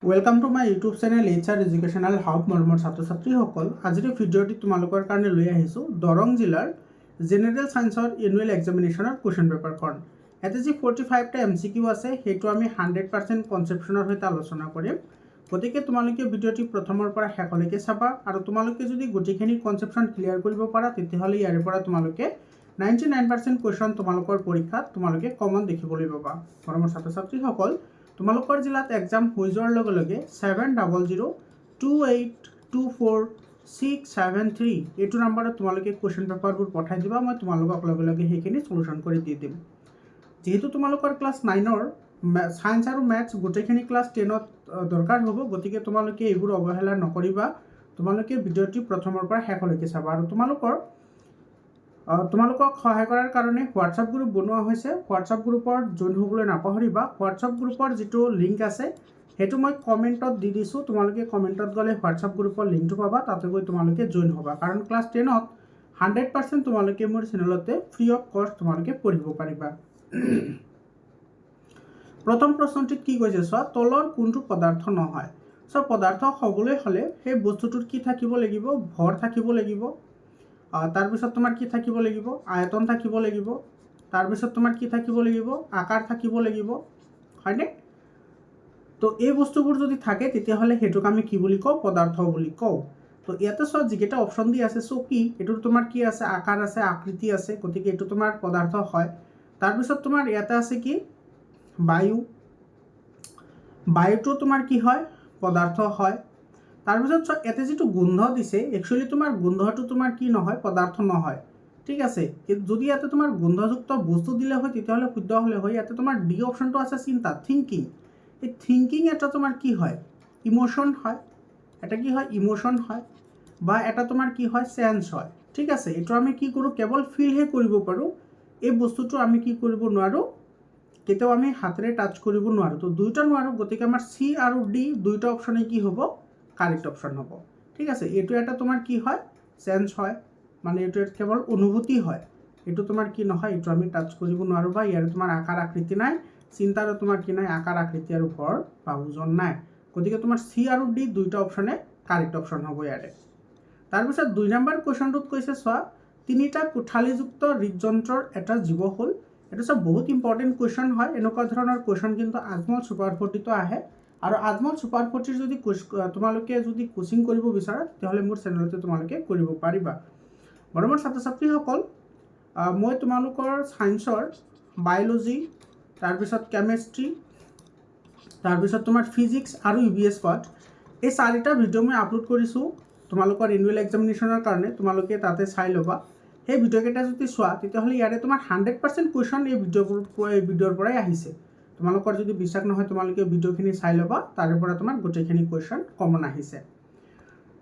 Welcome to my YouTube channel HR educational hub মৰমৰ ছাত্ৰ ছাত্ৰীসকল। আজিৰ ভিডিঅ'টি তোমালোকৰ কাৰণে লৈ আহিছোঁ দৰং জিলাৰ জেনেৰেল সায়েন্সৰ এনুৱেল এক্সামিনেশ্যনৰ কুৱেশ্যন পেপাৰখন। ইয়াতে যি 45টা MCQ আছে সেইটো আমি 100% কনচেপশ্যনৰ সৈতে আলোচনা কৰিম। গতিকে তোমালোকে ভিডিঅ'টি প্ৰথমৰ পৰা শেষলৈকে চাবা আৰু তোমালোকে যদি গোটেইখিনি কনচেপশ্যন ক্লিয়াৰ কৰিব পাৰা তেতিয়াহ'লে ইয়াৰ পৰা তোমালোকে 99% কুৱেশ্যন তোমালোকৰ পৰীক্ষাত তোমালোকে কমন দেখিবলৈ পাবা। মৰমৰ ছাত্ৰ ছাত্ৰীসকল, তোমালোকৰ জিলাত এক্সাম হৈ যোৱাৰ লগে লগে 7002824673 এইটো নাম্বাৰত তোমালোকে কুৱেশ্যন পেপাৰবোৰ পঠাই দিবা। মই তোমালোকক লগে লগে সেইখিনি সলিউশ্যন কৰি দি দিম। যেহেতু তোমালোকৰ ক্লাছ 9ৰ সায়েন্স আৰু মেথছ গোটেইখিনি ক্লাছ 10ত দৰকাৰ হ'ব, গতিকে তোমালোকে এইবোৰ অৱহেলা নকৰিবা। তোমালোকে ভিডিঅ'টি প্ৰথমৰ পৰা শেষলৈকে চাবা আৰু তোমালোকক সহায় কৰাৰ কাৰণে হোৱাটছআপ গ্ৰুপ বনোৱা হৈছে। হোৱাটছআপ গ্ৰুপত জইন হ'বলৈ নাপাহৰিবা। হোৱাটছআপ গ্ৰুপৰ যিটো লিংক আছে সেইটো মই কমেণ্টত দি দিছোঁ। তোমালোকে কমেণ্টত গ'লে হোৱাটছআপ গ্ৰুপৰ লিংকটো পাবা, তাতে গৈ তোমালোকে জইন হ'বা। কাৰণ ক্লাছ 10ত 100% তোমালোকে মোৰ চেনেলতে ফ্ৰী অফ কষ্ট তোমালোকে পঢ়িব পাৰিবা। প্ৰথম প্ৰশ্নটিত কি কৈছে চোৱা, তলৰ কোনটো পদাৰ্থ নহয়। চোৱা, পদাৰ্থ হ'বলৈ হ'লে সেই বস্তুটোত কি থাকিব লাগিব? ভৰ থাকিব লাগিব। তাৰপিছত তোমাৰ কি থাকিব লাগিব? আয়তন থাকিব লাগিব। তাৰপিছত তোমাৰ কি থাকিব লাগিব? আকাৰ থাকিব লাগিব, হয়নে? তো এই বস্তুবোৰ যদি থাকে তেতিয়াহ'লে সেইটোক আমি কি বুলি কওঁ? পদাৰ্থ বুলি কওঁ। তো ইয়াতে চোৱা, যিকেইটা অপশ্যন দি আছে চকী, এইটোৰ তোমাৰ কি আছে? আকাৰ আছে, আকৃতি আছে, গতিকে এইটো তোমাৰ পদাৰ্থ হয়। তাৰপিছত তোমাৰ ইয়াতে আছে কি? বায়ু। বায়ুটো তোমাৰ কি হয়? পদাৰ্থ হয়। তাৰপিছত চোৱা, ইয়াতে যিটো গোন্ধ দিছে, একচুৱেলি তোমাৰ গোন্ধটো তোমাৰ কি নহয়? পদাৰ্থ নহয়, ঠিক আছে। যদি ইয়াতে তোমাৰ গোন্ধযুক্ত বস্তু দিলে হয় তেতিয়াহ'লে শুদ্ধ হ'লে হয়। ইয়াতে তোমাৰ ডি অপশ্যনটো আছে চিন্তা, থিংকিং। এই থিংকিং এটা তোমাৰ কি হয়? ইমোশ্যন হয়। এটা কি হয়? ইমোশ্যন হয়। বা এটা তোমাৰ কি হয়? চেঞ্চ হয়, ঠিক আছে। এইটো আমি কি কৰোঁ? কেৱল ফিলহে কৰিব পাৰোঁ। এই বস্তুটো আমি কি কৰিব নোৱাৰোঁ? কেতিয়াও আমি হাতেৰে টাচ কৰিব নোৱাৰোঁ। তো দুইটা নোৱাৰোঁ, গতিকে আমাৰ চি আৰু ডি দুইটা অপশ্যনে কি হ'ব? কাৰেক্ট অপশ্যন হ'ব, ঠিক আছে। এইটো এটা তোমাৰ কি হয়? চেঞ্চ হয়, মানে এইটো কেৱল অনুভূতি হয়। এইটো তোমাৰ কি নহয়? এইটো আমি টাচ কৰিব নোৱাৰোঁ বা ইয়াৰ তোমাৰ আকাৰ আকৃতি নাই। চিন্তাৰো তোমাৰ কি নাই? আকাৰ আকৃতি আৰু ভৰ বা ওজন নাই। গতিকে তোমাৰ চি আৰু ডি দুইটা অপশ্যনে কাৰেক্ট অপশ্যন হ'ব ইয়াৰে। তাৰপিছত 2 নম্বৰ কুৱেশ্যনটোত কৈছে চোৱা, 3টা কোঠালিযুক্ত হৃদযন্ত্ৰৰ এটা জীৱ হ'ল। এইটো চব বহুত ইম্পৰ্টেণ্ট কুৱেশ্যন হয়। এনেকুৱা ধৰণৰ কুৱেশ্যন কিন্তু আজমল ছুপাৰ 40টো আহে। আৰু আজমল ছুপাৰ 40ৰ যদি তোমালোকে যদি কোচিং কৰিব বিচাৰা তেতিয়াহ'লে মোৰ চেনেলতে তোমালোকে কৰিব পাৰিবা। মৰমৰ ছাত্ৰ ছাত্ৰীসকল, মই তোমালোকৰ ছায়েন্সৰ বায়'লজি, তাৰপিছত কেমেষ্ট্ৰি, তাৰপিছত তোমাৰ ফিজিক্স আৰু EVS পাৰ্ট, এই 4টা ভিডিঅ' মই আপলোড কৰিছোঁ তোমালোকৰ এনুৱেল এক্সামিনেশ্যনৰ কাৰণে। তোমালোকে তাতে চাই ল'বা। সেই ভিডিঅ'কেইটা যদি চোৱা তেতিয়াহ'লে ইয়াৰে তোমাৰ 100% কুৱেশ্যন এই ভিডিঅ'ৰ পৰাই আহিছে। তোমালোকৰ যদি বিশ্বাস নহয় তোমালোকে ভিডিঅ'খিনি চাই ল'বা, তাৰে পৰা তোমাৰ গোটেইখিনি কুৱেশ্যন কমন আহিছে।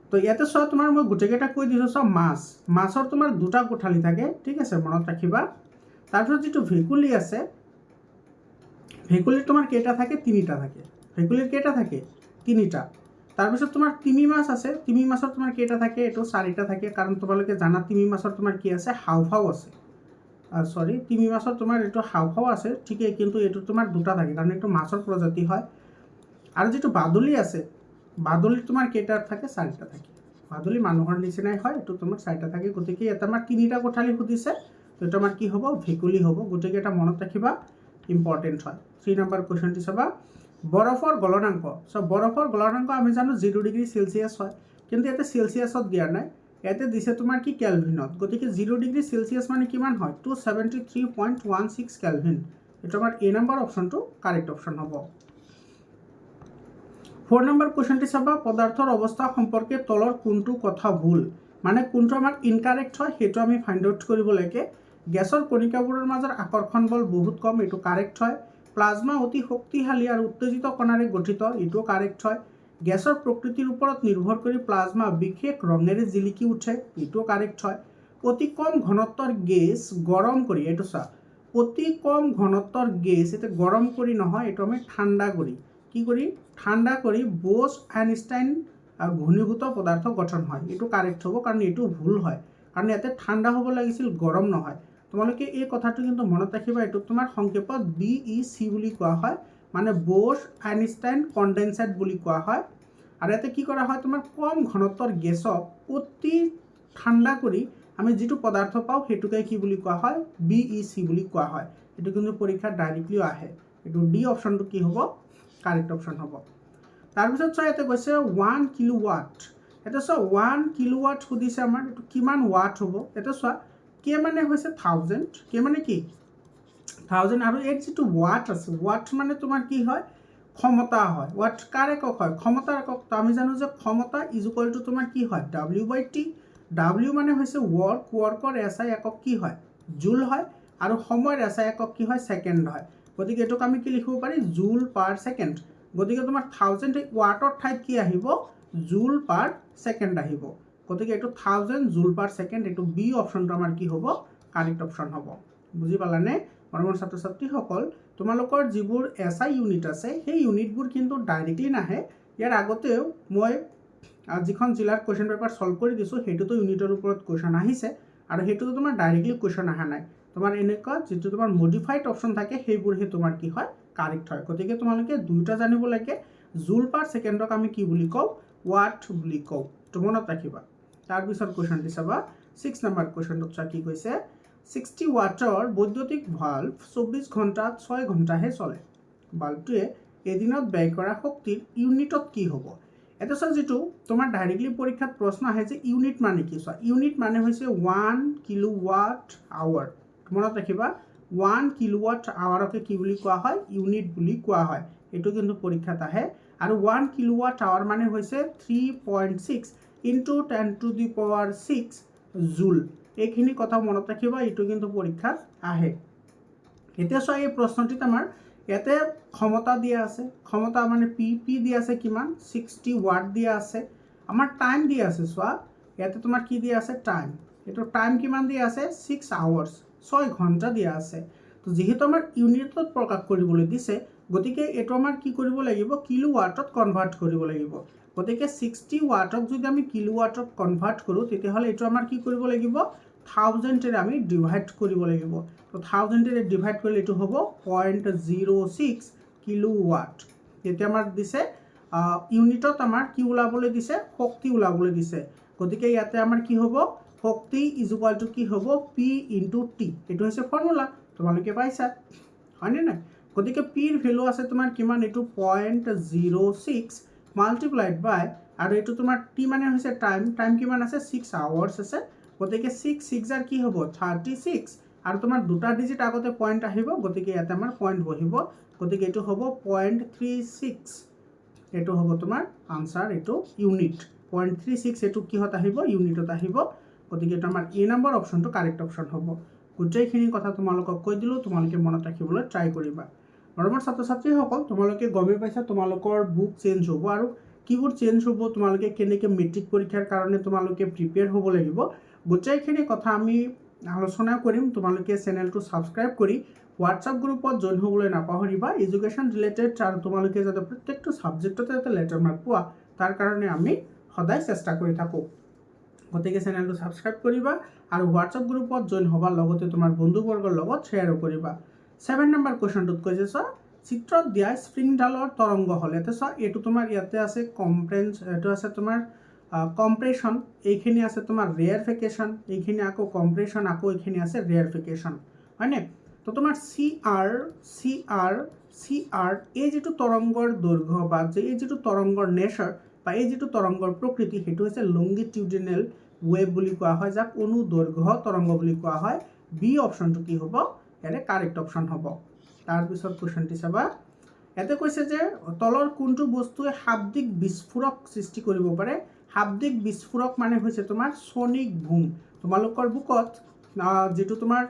তো ইয়াতে চোৱা, তোমাৰ মই গোটেইকেইটা কৈ দিছোঁ। চোৱা, মাছৰ তোমাৰ 2টা কোঠালি থাকে, ঠিক আছে, মনত ৰাখিবা। তাৰপিছত যিটো ভেকুলী আছে, ভেকুলীৰ তোমাৰ কেইটা থাকে? 3টা থাকে। ভেকুলীৰ কেইটা থাকে? 3টা। তাৰপিছত তোমাৰ তিমি মাছ আছে, তিমি মাছৰ তোমাৰ কেইটা থাকে? এইটো 4টা থাকে। কাৰণ তোমালোকে জানা তিমি মাছৰ তোমাৰ কি আছে? হাওঁফাওঁ আছে। তিমি মাছৰ তোমাৰ এইটো হাওঁফাওঁ আছে, ঠিকেই, কিন্তু এইটো তোমাৰ 2টা থাকে কাৰণ এইটো মাছৰ প্ৰজাতি হয়। আৰু যিটো বাদুলি আছে, বাদুলি তোমাৰ কেইটা থাকে? 4টা থাকে। বাদুলি মানুহৰ নিচিনাই হয়, এইটো তোমাৰ 4টা থাকে। গতিকে ইয়াতে আমাৰ 3টা কোঠালি সুধিছে, তো এইটো আমাৰ কি হ'ব? ভেকুলী হ'ব। গতিকে এটা মনত ৰাখিবা, ইম্পৰ্টেণ্ট হয়। 3 নম্বৰ কুৱেশ্যনটি চাবা, বৰফৰ গলনাংক। চ' বৰফৰ গলনাংক আমি জানো 0 ডিগ্ৰী চেলচিয়াছ হয়, কিন্তু ইয়াতে চেলচিয়াছত দিয়া নাই, ইয়াতে দিছে তোমাৰ কি? কেলভিনত। গতিকে 0 ডিগ্ৰী চেলচিয়াছ মানে কিমান হয়? 273.16 কেলভিন। এইটো আমাৰ A নম্বৰ অপশ্যনটো কাৰেক্ট অপশ্যন হ'ব। 4 নম্বৰ কুৱেশ্যনটি চাবা, পদাৰ্থৰ অৱস্থা সম্পৰ্কে তলৰ কোনটো কথা ভুল? মানে কোনটো আমাৰ ইনকাৰেক্ট হয় সেইটো আমি ফাইণ্ড আউট কৰিব লাগে। গেছৰ কণিকাবোৰৰ মাজৰ আকৰ্ষণ বল বহুত কম, এইটো কাৰেক্ট হয়। প্লাজমা অতি শক্তিশালী আৰু উত্তেজিত কণাৰে গঠিত, এইটো কাৰেক্ট হয়। গেছৰ প্ৰকৃতিৰ ওপৰত নিৰ্ভৰ কৰি প্লাজমা বিশেষ ৰঙেৰে জিলিকি উঠে, এইটো কাৰেক্ট হয়। অতি কম ঘনত্বৰ গেছ গৰম কৰি, এইটো চোৱা, অতি কম ঘনত্বৰ গেছ এটা গৰম কৰি নহয়, এইটো আমি ঠাণ্ডা কৰি, কি কৰি? ঠাণ্ডা কৰি বোছ আইনষ্টাইন ঘনীভূত পদাৰ্থ গঠন হয়, এইটো কাৰেক্ট হ'ব। কাৰণ এইটো ভুল হয়, কাৰণ ইয়াতে ঠাণ্ডা হ'ব লাগিছিল, গৰম নহয়। তোমালোকে এই কথাটো কিন্তু মনত ৰাখিবা। এইটোক তোমাৰ সংক্ষেপত BEC বুলি কোৱা হয়, মানে বোস আইনষ্টাইন কনডেনসেট বুলি কোৱা হয়। আৰু ইয়াতে কি কৰা হয়, তোমাৰ কম ঘনত্বৰ গেছক অতি ঠাণ্ডা কৰি আমি যিটো পদাৰ্থ পাওঁ সেইটোকে কি বুলি কোৱা হয়, BEC বুলি কোৱা হয়। এইটো কিন্তু পৰীক্ষাত ডাইৰেক্টলিও আহে। এইটো ডি অপশ্যনটো কি হ'ব, কাৰেক্ট অপশ্যন হ'ব। তাৰপিছত চোৱা ইয়াতে কৈছে 1 কিলোৱাট। এটা চোৱা 1 কিলোৱাট সুধিছে আমাৰ, এইটো কিমান ৱাট হ'ব। এটা চোৱা কে মানে হৈছে 1000, কে মানে কি 1000, আৰু ইয়াত যিটো ৱাট আছে, ৱাট মানে তোমাৰ কি হয়, ক্ষমতা হয়। ৱাট কাৰ একক হয়, ক্ষমতাৰ একক। তো আমি জানো যে ক্ষমতা ইজ ইকুৱেল টু তোমাৰ কি হয়, W/T। W মানে হৈছে ৱৰ্ক, ৱৰ্কৰ SI একক কি হয়, জুল হয়, আৰু সময়ৰ SI একক কি হয়, ছেকেণ্ড হয়। গতিকে এইটোক আমি কি লিখিব পাৰি, জুল পাৰ ছেকেণ্ড। গতিকে তোমাৰ 1000 ৱাটৰ ঠাইত কি আহিব, জুল পাৰ ছেকেণ্ড আহিব। গতিকে এইটো 1000 জুল পাৰ ছেকেণ্ড, এইটো বি অপশ্যনটো আমাৰ কি হ'ব, কাৰেক্ট অপশ্যন হ'ব। বুজি পালানে মৰমৰ ছাত্ৰ ছাত্ৰীসকল? তোমালোকৰ যিবোৰ SI ইউনিট আছে সেই ইউনিটবোৰ কিন্তু ডাইৰেক্টলি নাহে। ইয়াৰ আগতেও মই যিখন জিলাৰ কুৱেশ্যন পেপাৰ ছল্ভ কৰি দিছোঁ সেইটোতো ইউনিটৰ ওপৰত কুৱেশ্যন আহিছে, আৰু সেইটোতো তোমাৰ ডাইৰেক্টলি কুৱেশ্যন অহা নাই। তোমাৰ এনেকুৱা যিটো তোমাৰ মডিফাইড অপশ্যন থাকে সেইবোৰহে তোমাৰ কি হয়, কাৰেক্ট হয়। গতিকে তোমালোকে দুয়োটা জানিব লাগে। জুল পাৰ ছেকেণ্ডক আমি কি বুলি কওঁ, ৱাট বুলি কওঁ। তো মনত ৰাখিবা। তাৰপিছত কুৱেশ্যনটো চাবা, 6 নম্বৰ কুৱেশ্যনটোত চোৱা কি কৈছে, 60 ৱাটৰ বৈদ্যুতিক ভাল্ব 24 ঘণ্টাত 6 ঘণ্টাহে চলে। বাল্বটোৱে এদিনত ব্যয় কৰা শক্তিৰ ইউনিটত কি হ'ব। এটা চোৱা যিটো তোমাৰ ডাইৰেক্টলি পৰীক্ষাত প্ৰশ্ন আহে যে ইউনিট মানে কি, চোৱা ইউনিট মানে হৈছে 1 কিলোৱাট আৱাৰ। মনত ৰাখিবা, 1 কিলোৱাট আৱাৰকে কি বুলি কোৱা হয়, ইউনিট বুলি কোৱা হয়। এইটো কিন্তু পৰীক্ষাত আহে। আৰু 1 কিলোৱাট আৱাৰ মানে হৈছে 3.6 ইনটু 10⁶ জুল। এইখিনি কথা মনত ৰাখিবা, এইটো কিন্তু পৰীক্ষাত আহে। এতিয়া চোৱা এই প্ৰশ্নটিত আমাৰ ইয়াতে ক্ষমতা দিয়া আছে, ক্ষমতা মানে পি দিয়া আছে কিমান, 60 ৱাট দিয়া আছে। আমাৰ টাইম দিয়া আছে, চোৱা ইয়াতে তোমাৰ কি দিয়া আছে, টাইম। এইটো টাইম কিমান দিয়া আছে, 6 আৱাৰ্ছ, 6 ঘণ্টা দিয়া আছে। তো যিহেতু আমাৰ ইউনিটত প্ৰকাশ কৰিবলৈ দিছে, গতিকে এইটো আমাৰ কি কৰিব লাগিব, কিলোৱাটত কনভাৰ্ট কৰিব লাগিব। গতিকে 60 ৱাটক যদি আমি কিলোৱাটত কনভাৰ্ট কৰোঁ তেতিয়াহ'লে এইটো আমাৰ কি কৰিব লাগিব, 1000 আমি ডিভাইড কৰিব লাগিব। তো 1000 ডিভাইড কৰিলে এইটো হ'ব 0.06 কিলোৱাট। এতিয়া আমাক দিছে ইউনিটত আমাৰ কি ওলাবলৈ দিছে, শক্তি ওলাবলৈ দিছে। গতিকে ইয়াতে আমাৰ কি হ'ব, শক্তি ইজ ইকুৱেল টু কি হ'ব, P ইনটু T। এইটো হৈছে ফৰ্মুলা, তোমালোকে পাইছা হয়নে নাই। গতিকে পিৰ ভেলু আছে তোমাৰ কিমান, এইটো 0.06 মাল্টিপ্লাইড বাই, আৰু এইটো তোমাৰ টি মানে হৈছে টাইম, টাইম কিমান আছে, 6 আৱাৰ্ছ আছে। গতিকে 6 কি হ'ব, 36, আৰু তোমাৰ দুটা ডিজিট আগতে পইণ্ট আহিব, গতিকে ইয়াতে আমাৰ পইণ্ট বহিব। গতিকে এইটো হ'ব 0.36, এইটো হ'ব তোমাৰ আনচাৰ, এইটো ইউনিট 0.36, এইটো কিহত আহিব, ইউনিটত আহিব। গতিকে এইটো আমাৰ এ নম্বৰ অপশ্যনটো কাৰেক্ট অপশ্যন হ'ব। গোটেইখিনি কথা তোমালোকক কৈ দিলোঁ, তোমালোকে মনত ৰাখিবলৈ ট্ৰাই কৰিবা। মৰমৰ ছাত্ৰ ছাত্ৰীসকল, তোমালোকে গমেই পাইছা তোমালোকৰ বুক চেঞ্জ হ'ব, আৰু কিবোৰ চেঞ্জ হ'ব, তোমালোকে কেনেকৈ মেট্ৰিক পৰীক্ষাৰ কাৰণে তোমালোকে প্ৰিপেয়াৰ হ'ব লাগিব, গোটেইখিনি কথা আমি আলোচনা কৰিম। তোমালোকে চেনেলটো ছাবস্ক্ৰাইব কৰি হোৱাটছআপ গ্ৰুপত জইন হ'বলৈ নাপাহৰিবা। এডুকেশ্যন ৰিলেটেড, আৰু তোমালোকে যাতে প্ৰত্যেকটো ছাবজেক্টতে যাতে লেটাৰ মাৰ্ক পোৱা, তাৰ কাৰণে আমি সদায় চেষ্টা কৰি থাকোঁ। গতিকে চেনেলটো ছাবস্ক্ৰাইব কৰিবা আৰু হোৱাটছআপ গ্ৰুপত জইন হ'বা, লগতে তোমাৰ বন্ধুবৰ্গৰ লগত শ্বেয়াৰো কৰিবা। 7 নম্বৰ কুৱেশ্যনটোত কৈছে, চোৱা চিত্ৰত দিয়া স্প্ৰিংডালৰ তৰংগ হ'লে, এতিয়া চোৱা এইটো তোমাৰ ইয়াতে আছে এইটো আছে তোমাৰ কম্প্ৰেশ্যন, এইখিনি আছে তোমাৰ ৰেয়াৰফিকেশ্যন, এইখিনি আকৌ কম্প্ৰেশ্যন, আকৌ এইখিনি আছে ৰেয়াৰফিকেশ্যন, হয়নে। তো তোমাৰ চি আৰ এই যিটো তৰংগৰ দৈৰ্ঘ্য বা এই যিটো তৰংগৰ নেচাৰ বা এই যিটো তৰংগৰ প্ৰকৃতি, সেইটো হৈছে লংগিটিউডিনেল ৱেভ বুলি কোৱা হয়, যাক অনুদৈৰ্ঘ্য তৰংগ বুলি কোৱা হয়। বি অপশ্যনটো কি হ'ব, ইয়াৰে কাৰেক্ট অপশ্যন হ'ব। তাৰপিছত কুৱেশ্যনটি চাবা, ইয়াতে কৈছে যে তলৰ কোনটো বস্তুৱে শাব্দিক বিস্ফোৰক সৃষ্টি কৰিব পাৰে। শাব্দিক বিস্ফোৰক মানে হৈছে তোমাৰ ছনিক বুম। তোমালোকৰ বুকত যিটো তোমাৰ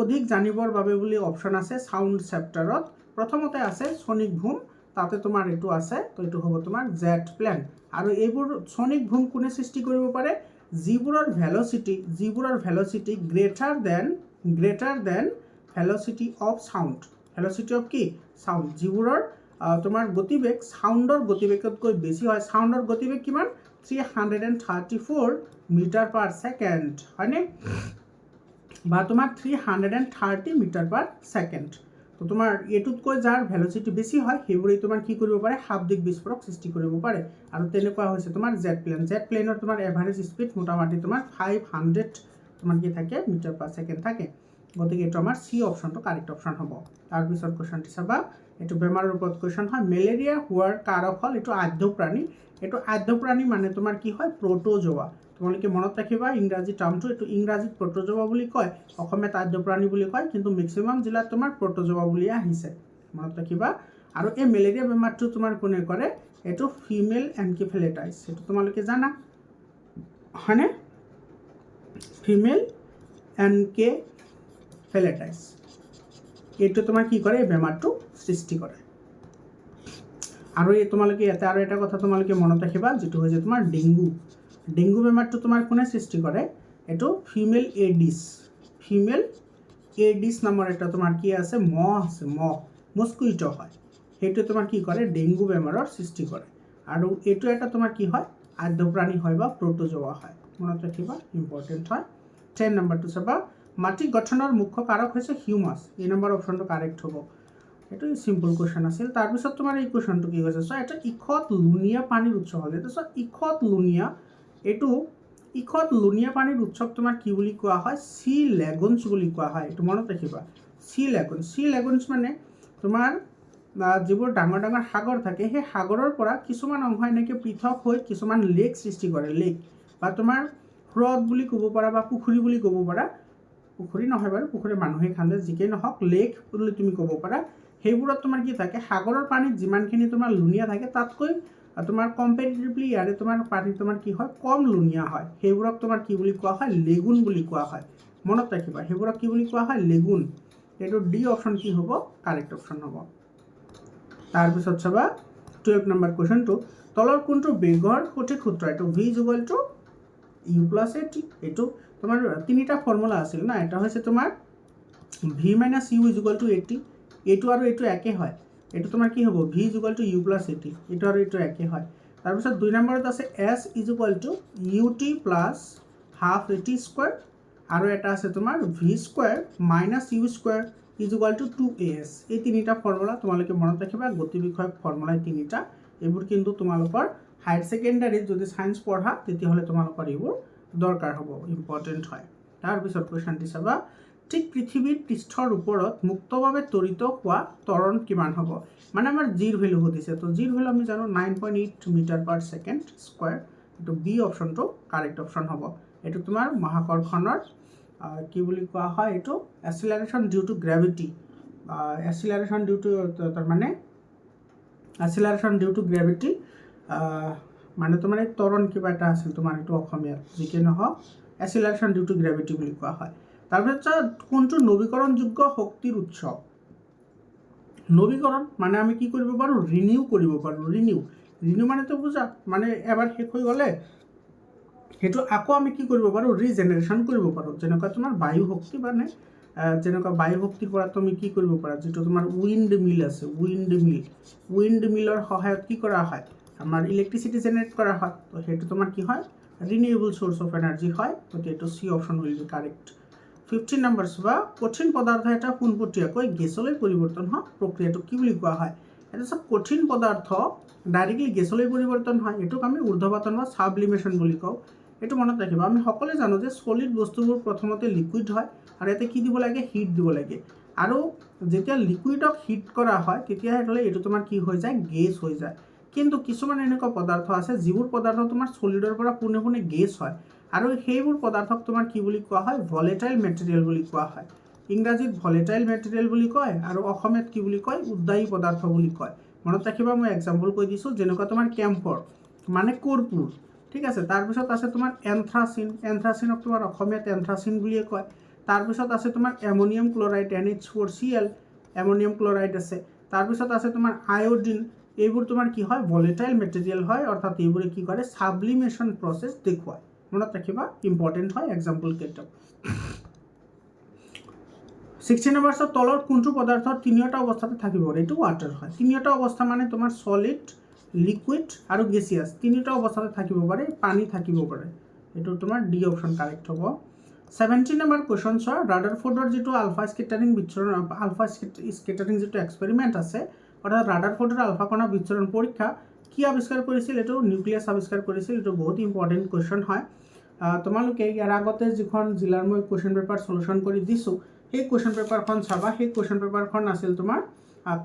অধিক জানিবৰ বাবে বুলি অপশ্যন আছে চাউণ্ড চেপ্টাৰত, প্ৰথমতে আছে ছনিক বুম, তাতে তোমাৰ এইটো আছে, তো এইটো হ'ব তোমাৰ জেট প্লেন। আৰু এইবোৰ ছনিক বুম কোনে সৃষ্টি কৰিব পাৰে, যিবোৰৰ velocity greater than velocity of sound. Velocity of কি, চাউণ্ড, যিবোৰৰ তোমাৰ গতিবেগ চাউণ্ডৰ গতিবেগতকৈ বেছি হয়। চাউণ্ডৰ গতিবেগ কিমান, 334 মিটাৰ পাৰ ছেকেণ্ড, হয়নে, বা তোমাৰ 330 মিটাৰ পাৰ ছেকেণ্ড। তো তোমাৰ এইটোতকৈ যাৰ ভেলচিটি বেছি হয় সেইবোৰে তোমাৰ কি কৰিব পাৰে শাব্দিক বিস্ফোৰক সৃষ্টি কৰিব পাৰে আৰু তেনেকুৱা হৈছে তোমাৰ জেট প্লেনৰ তোমাৰ এভাৰেজ স্পীড মোটামুটি তোমাৰ 500 তোমাৰ কি থাকে মিটাৰ পাৰ ছেকেণ্ড থাকে গতিকে এইটো আমাৰ চি অপশ্যনটো কাৰেক্ট অপশ্যন হ'ব তাৰপিছত কুৱেশ্যনটো চাবা এইটো বেমাৰৰ ওপৰত কুৱেশ্যন হয় মেলেৰিয়া হোৱাৰ কাৰক হ'ল এইটো আদ্য প্ৰাণী মানে তোমাৰ কি হয় প্ৰটোজোৱা তোমালোকে মনত ৰাখিবা ইংৰাজী টাৰ্মটো এইটো ইংৰাজীত প্ৰটোজোৱা বুলি কয় অসমীয়াত আদ্য প্ৰাণী বুলি কয় কিন্তু মেক্সিমাম জিলাত তোমাৰ প্ৰটোজোৱা বুলি আহিছে মনত ৰাখিবা আৰু এই মেলেৰিয়া বেমাৰটো তোমাৰ কোনে কৰে এইটো ফিমেল এনকেফেলাইটিছ এইটো তোমালোকে জানা হয়নে ফিমেল এনকেফেলাইটিছ এইটো তোমাৰ কি কৰে এই বেমাৰটো সৃষ্টি কৰে আৰু এই তোমালোকে ইয়াতে আৰু এটা কথা তোমালোকে মনত ৰাখিবা যেটো হৈছে তোমাৰ ডেংগু বেমাৰটো তোমাৰ কোনে সৃষ্টি কৰে এইটো ফিমেল এডিছ নামৰ এটা তোমাৰ কি আছে মস্কুইটো হয় সেইটো তোমাৰ কি কৰে ডেংগু বেমাৰৰ সৃষ্টি কৰে আৰু এইটো এটা তোমাৰ কি হয় আদ্য প্ৰাণী হয় বা প্ৰটোজোৱা হয় মনত ৰাখিবা ইম্পৰ্টেণ্ট হয় 10 নম্বৰটো চাবা মাটি গঠনৰ মুখ্য কাৰক হৈছে হিউমাছ এই নম্বৰ অপশ্যনটো কাৰেক্ট হ'ব এইটো সিম্পল কুৱেশ্যন আছিল তাৰপিছত তোমাৰ এই কুৱেশ্যনটো কি হৈছে এটা ইখত লুনিয়া পানীৰ উৎস হ'ল এইটো ইখত লুনিয়া পানীৰ উৎসক তোমাৰ কি বুলি কোৱা হয় সি লেগুনছ বুলি কোৱা হয় এইটো মনত ৰাখিবা সি লেগুনছ মানে তোমাৰ যিবোৰ ডাঙৰ ডাঙৰ সাগৰ থাকে সেই সাগৰৰ পৰা কিছুমান অংশ এনেকৈ পৃথক হৈ কিছুমান লেক সৃষ্টি কৰে লেক বা তোমাৰ হ্ৰদ বুলি ক'ব পাৰা বা পুখুৰী বুলি ক'ব পাৰা পুখুৰী নহয় বাৰু পুখুৰী মানুহে খান্দে যিকেই নহওক লেক বুলি তুমি ক'ব পাৰা সেইবোৰত তোমাৰ কি থাকে সাগৰৰ পানীত যিমানখিনি তোমাৰ লুনিয়া থাকে তাতকৈ তোমাৰ কম্পেৰিটিভলি ইয়াৰে তোমাৰ পানী তোমাৰ কি হয় কম লুনিয়া হয় সেইবোৰক তোমাৰ কি বুলি কোৱা হয় লেগুন বুলি কোৱা হয় মনত ৰাখিবা সেইবোৰক কি বুলি কোৱা হয় লেগুন এইটো ডি অপশ্যন কি হ'ব কাৰেক্ট অপশ্যন হ'ব তাৰপিছত চাবা 12 নম্বৰ কুৱেশ্যনটো তলৰ কোনটো বেগৰ সঠিক সূত্ৰ এইটো v = u + at এইটো তোমাৰ তিনিটা ফৰ্মুলা আছিল না এটা হৈছে তোমাৰ v - u = 80 এইটো আৰু এইটো একে হয় এইটো তোমাৰ কি হ'ব v = u + at এইটো আৰু এইটো একে হয় তাৰপিছত 2 নম্বৰত আছে s = ut + ½ at² আৰু এটা আছে তোমাৰ v² - u² = 2as এই তিনিটা ফৰ্মুলা তোমালোকে মনত ৰাখিবা গতি বিষয়ক ফৰ্মুলা তিনিটা এইবোৰ কিন্তু তোমালোকৰ হায়াৰ সেকেন্ডাৰীত যদি সায়েন্স পঢ়া তেতিয়াহ'লে তোমালোকৰ এইবোৰ দৰকাৰ হ'ব ইম্পৰ্টেণ্ট হয় তাৰপিছত কুৱেশ্যনটি চাবা ঠিক পৃথিৱীৰ পৃষ্ঠৰ ওপৰত মুক্তভাৱে তৰিত হোৱা ত্বৰণ কিমান হ'ব মানে আমাৰ জিৰ ভ্যালু সুধিছে তো জিৰ ভ্যালু আমি জানো 9.8 মিটাৰ পাৰ ছেকেণ্ড স্কয়াৰ এইটো বি অপশ্যনটো কাৰেক্ট অপশ্যন হ'ব এইটো তোমাৰ মহাকৰ্ষণৰ কি বুলি কোৱা হয় এইটো acceleration due to gravity acceleration due to gravity মানে তোমাৰ এই ত্বৰণ কিবা এটা আছিল তোমাৰ এইটো অসমীয়াত যিকে নহওক এক্সিলাৰেশ্যন ডিউ টু গ্ৰেভিটি বুলি কোৱা হয় তাৰপিছত কোনটো নৱীকৰণযোগ্য শক্তিৰ উৎস নৱীকৰণ মানে আমি কি কৰিব পাৰোঁ ৰিনিউ কৰিব পাৰোঁ ৰিনিউ মানে তো বুজা মানে এবাৰ শেষ হৈ গ'লে সেইটো আকৌ আমি কি কৰিব পাৰোঁ ৰিজেনেৰেশ্যন কৰিব পাৰোঁ যেনেকুৱা তোমাৰ বায়ু শক্তি মানে যেনেকুৱা বায়ু শক্তিৰ পৰা তুমি কি কৰিব পাৰা যিটো তোমাৰ উইণ্ড মিল আছে উইণ্ড মিলৰ সহায়ত কি কৰা হয় আমাৰ ইলেক্ট্ৰিচিটি জেনেৰেট কৰা হয় তো সেইটো তোমাৰ কি হয় ৰিনিউৱেবল সোৰ্স অফ এনাৰ্জি হয় গতিকে এইটো C option will be correct 15 number বা কঠিন পদাৰ্থ এটা পোনপটীয়াকৈ গেছলৈ পৰিৱৰ্তন হোৱা প্ৰক্ৰিয়াটো কি বুলি কোৱা হয় এটা সব কঠিন পদাৰ্থ ডাইৰেক্টলি গেছলৈ পৰিৱৰ্তন হয় এইটোক আমি ঊৰ্ধ্বপাতন বা সাবলিমেশন বুলি কওঁ এইটো মনত ৰাখিবা আমি সকলোৱে জানো যে সলিড বস্তুবোৰ প্ৰথমতে লিকুইড হয় আৰু এতে কি দিব লাগে হিট দিব লাগে আৰু যেতিয়া লিকুইডক হিট কৰা হয় তেতিয়াহ'লে এইটো তোমাৰ কি হৈ যায় গেছ হৈ যায় কিন্তু কিছুমান এনেকুৱা পদাৰ্থ আছে যিবোৰ পদাৰ্থ তোমাৰ সলিডৰ পৰা পুনে গেছ হয় আৰু সেইবোৰ পদাৰ্থক তোমাৰ কি বুলি কোৱা হয় ভলেটাইল মেটেৰিয়েল বুলি কোৱা হয় ইংৰাজীত ভলেটাইল মেটেৰিয়েল বুলি কয় আৰু অসমীয়াত কি বুলি কয় উদ্দায়ী পদাৰ্থ বুলি কয় মনত ৰাখিবা মই এক্সাম্পল কৈ দিছোঁ যেনেকুৱা তোমাৰ কেম্ফৰ মানে কৰ্পূৰ ঠিক আছে তাৰপিছত আছে তোমাৰ এন্থ্ৰাচিনক তোমাৰ অসমীয়াত এন্থ্ৰাচিন বুলিয়ে কয় তাৰপিছত আছে তোমাৰ ammonium chloride NH4Cl ammonium chloride আছে তাৰপিছত আছে তোমাৰ আয়োডিন এইবোৰ তোমাৰ কি হয় ভলেটাইল মেটেৰিয়েল হয় অৰ্থাৎ এইবোৰে কি কৰে সাবলিমেশন প্ৰসেস দেখুৱায় মনত ৰাখিবা ইম্পৰ্টেণ্ট হয় এক্সাম্পল কেইটা 16 নম্বৰৰ তলৰ কোনটো পদাৰ্থৰ তিনিটা অৱস্থাতে থাকিব এইটো ওৱাটাৰ হয় তিনিটা অৱস্থা মানে তোমাৰ সলিড লিকুইড আৰু গেছিয়াছ তিনিটা অৱস্থাতে থাকিব পাৰে পানী থাকিব পাৰে এইটো তোমাৰ ডি অপশ্যন কাৰেক্ট হ'ব 17 নম্বৰ কুৱেশ্যন চোৱা, ৰাডাৰফোৰ্ডৰ যিটো আলফা স্কেটাৰিং বিচ্ছুৰণ যিটো এক্সপেৰিমেণ্ট আছে, অৰ্থাৎ ৰাডাৰফোৰ্ডৰ আলফা কণা বিচ্ছুৰণ পৰীক্ষা কি আৱিষ্কাৰ কৰিছিল? এইটো নিউক্লিয়াছ আৱিষ্কাৰ কৰিছিল। এইটো বহুত ইম্পৰ্টেণ্ট কুৱেশ্যন হয়। তোমালোকে ইয়াৰ আগতে যিখন জিলাৰ মই কুৱেশ্যন পেপাৰ চলিউশ্যন কৰি দিছোঁ, সেই কুৱেশ্যন পেপাৰখন চাবা। সেই কুৱেশ্যন পেপাৰখন আছিল তোমাৰ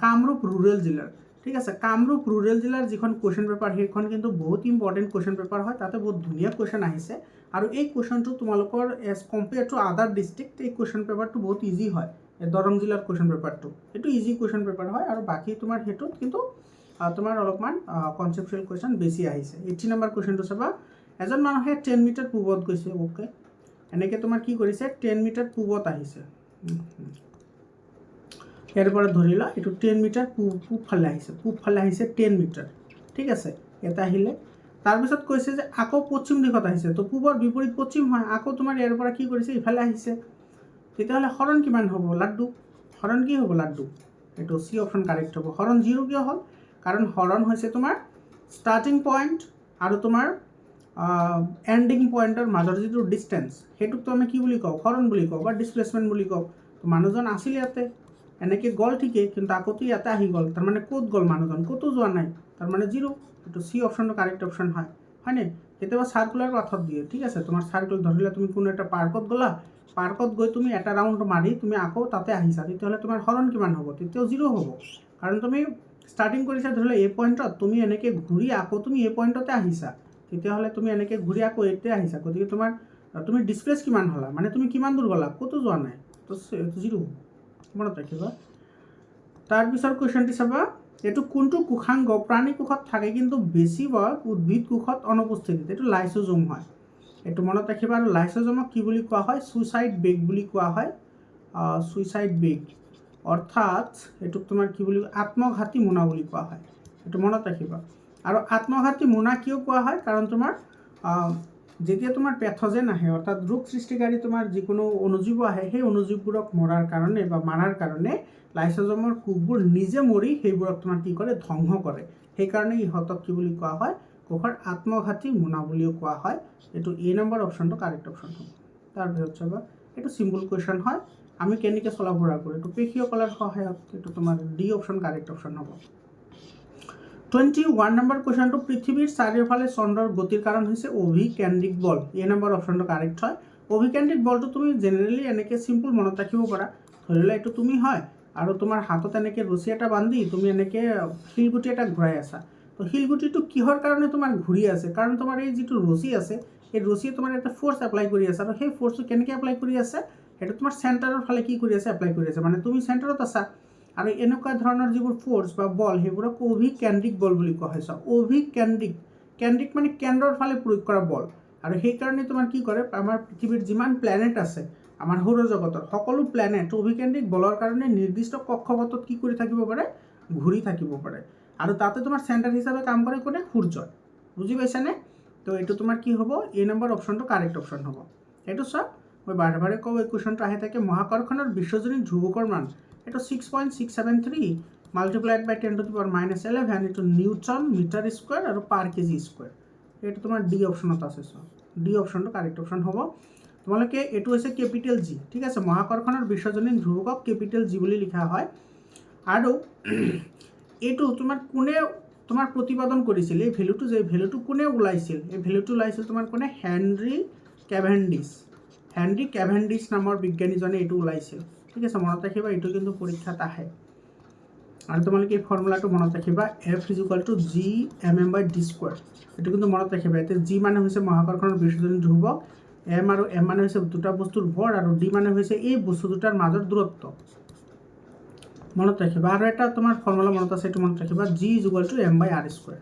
কামৰূপ ৰুৰেল জিলাৰ। ঠিক আছে, কামৰূপ ৰুৰেল জিলাৰ যিখন কুৱেশ্যন পেপাৰ, সেইখন কিন্তু বহুত ইম্পৰ্টেণ্ট কুৱেশ্যন পেপাৰ হয়। তাতে বহুত ধুনীয়া কুৱেশ্যন আহিছে, আৰু এই কুৱেশ্যনটো তোমালোকৰ এজ কম্পেয়াৰ টু আদাৰ ডিষ্ট্ৰিক্ট এই কুৱেশ্যন পেপাৰটো বহুত ইজি হয়। দৰং জিলাৰ কুৱেশ্যন পেপাৰটো এইটো ইজি কুৱেশ্যন পেপাৰ হয়, আৰু বাকী তোমাৰ সেইটোত কিন্তু তোমাৰ অলপমান কনচেপচুৱেল কুৱেশ্যন বেছি আহিছে। 80 নম্বৰ কুৱেশ্যনটো চাবা, এজন মানুহে 10 মিটাৰ পূবত গৈছে। অ'কে, এনেকৈ তোমাৰ কি কৰিছে? 10 মিটাৰ পূবত আহিছে। ইয়াৰ পৰা ধৰি লোৱা এইটো 10 মিটাৰ পূবফালে আহিছে, 10 মিটাৰ। ঠিক আছে, এটা আহিলে। তাৰপিছত কৈছে যে আকৌ পশ্চিম দিশত আহিছে, তো পূবৰ বিপৰীত পশ্চিম হয়। আকৌ তোমাৰ ইয়াৰ পৰা কি কৰিছে? ইফালে আহিছে। তেতিয়াহ'লে হৰণ কিমান হ'ব? লাড্ডু। হৰণ কি হ'ব? লাড্ডু। এইটো চি অপশ্যন কাৰেক্ট হ'ব। হৰণ 0 কিয় হ'ল? কাৰণ হৰণ হৈছে তোমাৰ ষ্টাৰ্টিং পইণ্ট আৰু তোমাৰ এণ্ডিং পইণ্টৰ মাজৰ যিটো ডিষ্টেঞ্চ, সেইটোকতো আমি কি বুলি কওঁ? হৰণ বুলি কওঁ বা ডিছপ্লেচমেণ্ট বুলি কওঁ। তো মানুহজন আছিল ইয়াতে, এনেকৈ গ'ল ঠিকেই, কিন্তু আকৌতো ইয়াতে আহি গ'ল। তাৰমানে ক'ত গ'ল মানুহজন? ক'তো যোৱা নাই, তাৰমানে 0। এইটো চি অপশ্যনটো কাৰেক্ট অপশ্যন হয়। হয়নে? কেতিয়াবা চাৰ্কুলাৰ পাথত দিয়ে। ঠিক আছে, তোমাৰ চাৰ্কুল ধৰিলে তুমি কোনো এটা পাৰ্কত গ'লা, পাৰ্কত গৈ তুমি এটা ৰাউণ্ড মাৰি তুমি আকৌ তাতে আহিছা, তেতিয়াহ'লে তোমাৰ হৰণ কিমান হ'ব? তেতিয়াও 0 হ'ব। কাৰণ তুমি ষ্টাৰ্টিং কৰিছা ধৰিলে এই পইণ্টত, তুমি এনেকৈ ঘূৰি আকৌ তুমি এই পইণ্টতে আহিছা, তেতিয়াহ'লে তুমি এনেকৈ ঘূৰি আকৌ এইতে আহিছা। গতিকে তুমি ডিছপ্লেচ কিমান হ'লা? মানে তুমি কিমান দূৰ গ'লা? ক'তো যোৱা নাই, তো 0 হ'ব। মনত ৰাখিবা। তাৰপিছৰ কুৱেশ্যনটি চাবা, এইটো কোনটো কোষাংগ প্ৰাণী কোষত থাকে কিন্তু বেছিভাগ উদ্ভিদ কোষত অনুপস্থিত? এইটো লাইচোজোম হয়। এইটো মনত ৰাখিবা। আৰু লাইচোজোমক কি বুলি কোৱা হয়? ছুইচাইড বেগ বুলি কোৱা হয়। ছুইচাইড বেগ অৰ্থাৎ এইটোক তোমাৰ কি বুলি? আত্মঘাতী মোনা বুলি কোৱা হয়। এইটো মনত ৰাখিবা। আৰু আত্মঘাতী মোনা কিয় কোৱা হয়? কাৰণ তোমাৰ যেতিয়া তোমাৰ পেথজেন আহে, অৰ্থাৎ ৰোগ সৃষ্টিকাৰী তোমাৰ যিকোনো অণুজীৱ আহে, সেই অণুজীৱবোৰক মৰাৰ কাৰণে বা মাৰাৰ কাৰণে লাইচোজোমৰ কোষবোৰ নিজে মৰি সেইবোৰক তোমাৰ কি কৰে? ধ্বংস কৰে। সেইকাৰণে ইহঁতক কি বুলি কোৱা হয়? কোষৰ আত্মঘাতী মোনা বুলিও কোৱা হয়। এইটো এ নম্বৰ অপশ্যনটো কাৰেক্ট অপশ্যন হ'ব। তাৰপিছত চাবা, এইটো চিম্পল কুৱেশ্যন হয়। আমি কেনেকৈ চলা ফুৰা কৰোঁ? এইটো পেশীয় কলাৰ সহায়ত। এইটো তোমাৰ ডি অপশ্যন কাৰেক্ট অপশ্যন হ'ব। 21 নম্বৰ কুৱেশ্যনটো, পৃথিৱীৰ চাৰিওফালে চন্দ্ৰৰ গতিৰ কাৰণ হৈছে অভিকেন্দ্ৰিক বল। এ নম্বৰ অপশ্যনটো কাৰেক্ট হয়। অভিকেন্দ্ৰিক বলটো তুমি জেনেৰেলি এনেকৈ চিম্পল মনত ৰাখিব পাৰা। ধৰি লোৱা এইটো তুমি হয়, আৰু তোমাৰ হাতত এনেকৈ ৰছী এটা বান্ধি তুমি এনেকৈ শিলগুটি এটা ঘূৰাই আছা। তো শিলগুটিটো কিহৰ কাৰণে তোমাৰ ঘূৰি আছে? কাৰণ তোমাৰ এই যিটো ৰছী আছে, এই ৰছীয়ে তোমাৰ এটা ফ'ৰ্চ এপ্লাই কৰি আছে, আৰু সেই ফ'ৰ্চটো কেনেকৈ এপ্লাই কৰি আছে? সেইটো তোমাৰ চেণ্টাৰৰ ফালে কি কৰি আছে? এপ্লাই কৰি আছে। মানে তুমি চেণ্টাৰত আছা, আৰু এনেকুৱা ধৰণৰ যিবোৰ ফ'ৰ্চ বা বল, সেইবোৰক অভিকেন্দ্ৰিক বল বুলি কোৱা হৈছে। কেন্দ্ৰিক মানে কেন্দ্ৰৰ ফালে প্ৰয়োগ কৰা বল। আৰু সেইকাৰণে তোমাৰ কি কৰে? আমাৰ পৃথিৱীৰ যিমান প্লেনেট আছে, আমাৰ সৌৰজগতৰ সকলো প্লেনেট অভিকেন্দ্ৰিক বলৰ কাৰণে নিৰ্দিষ্ট কক্ষপথত কি কৰি থাকিব পাৰে? ঘূৰি থাকিব পাৰে। আৰু তাতে তোমাৰ চেণ্টাৰ হিচাপে কাম কৰে কোনে? সূৰ্য। বুজি পাইছানে? তো এইটো তোমাৰ কি হ'ব? এ নম্বৰ অপশ্যনটো কাৰেক্ট অপশ্যন হ'ব। এইটো চোৱা, মই বাৰে বাৰে কওঁ, এই কুৱেশ্যনটো আহি থাকে। মহাকৰ্ষণৰ বিশ্বজনীন ধ্ৰুৱকৰ মান এইটো 6.673 মাল্টিপ্লাইড বাই 10⁻11 এইটো নিউটন মিটাৰ স্কুৱাৰ আৰু পাৰ কেজি স্কুৱাৰ। এইটো তোমাৰ ডি অপশ্যনত আছে। চোৱা, ডি অপশ্যনটো কাৰেক্ট অপশ্যন হ'ব। তোমালোকে এইটো হৈছে কেপিটেল জি। ঠিক আছে, মহাকৰ্ষণৰ বিশ্বজনীন ধ্ৰুৱকক কেপিটেল জি বুলি লিখা হয়। আৰু এইটো তোমাৰ কোনে তোমাৰ প্ৰতিপাদন কৰিছিল? এই ভেলুটো কোনে ওলাইছিল? এই ভেলুটো ওলাইছিল তোমাৰ কোনে? হেনৰি কেভেণ্ডিছ নামৰ বিজ্ঞানীজনে এইটো ওলাইছিল। ঠিক আছে, মনত ৰাখিবা। এইটো কিন্তু পৰীক্ষাত আহে। আৰু তোমালোকে এই ফৰ্মুলাটো মনত ৰাখিবা, F=GMM/d²। এইটো কিন্তু মনত ৰাখিবা। এতিয়া জি মানে হৈছে মহাকৰ্ষণৰ বিশ্বজনীন ধ্ৰুৱক, এম আৰু এম মানে হৈছে দুটা বস্তুৰ ভৰ, আৰু ডি মানে হৈছে এই বস্তু দুটাৰ মাজৰ দূৰত্ব। মনত ৰাখিবা। আৰু এটা তোমাৰ ফৰ্মুলা মনত আছে, এইটো মনত ৰাখিবা, G=M/r²।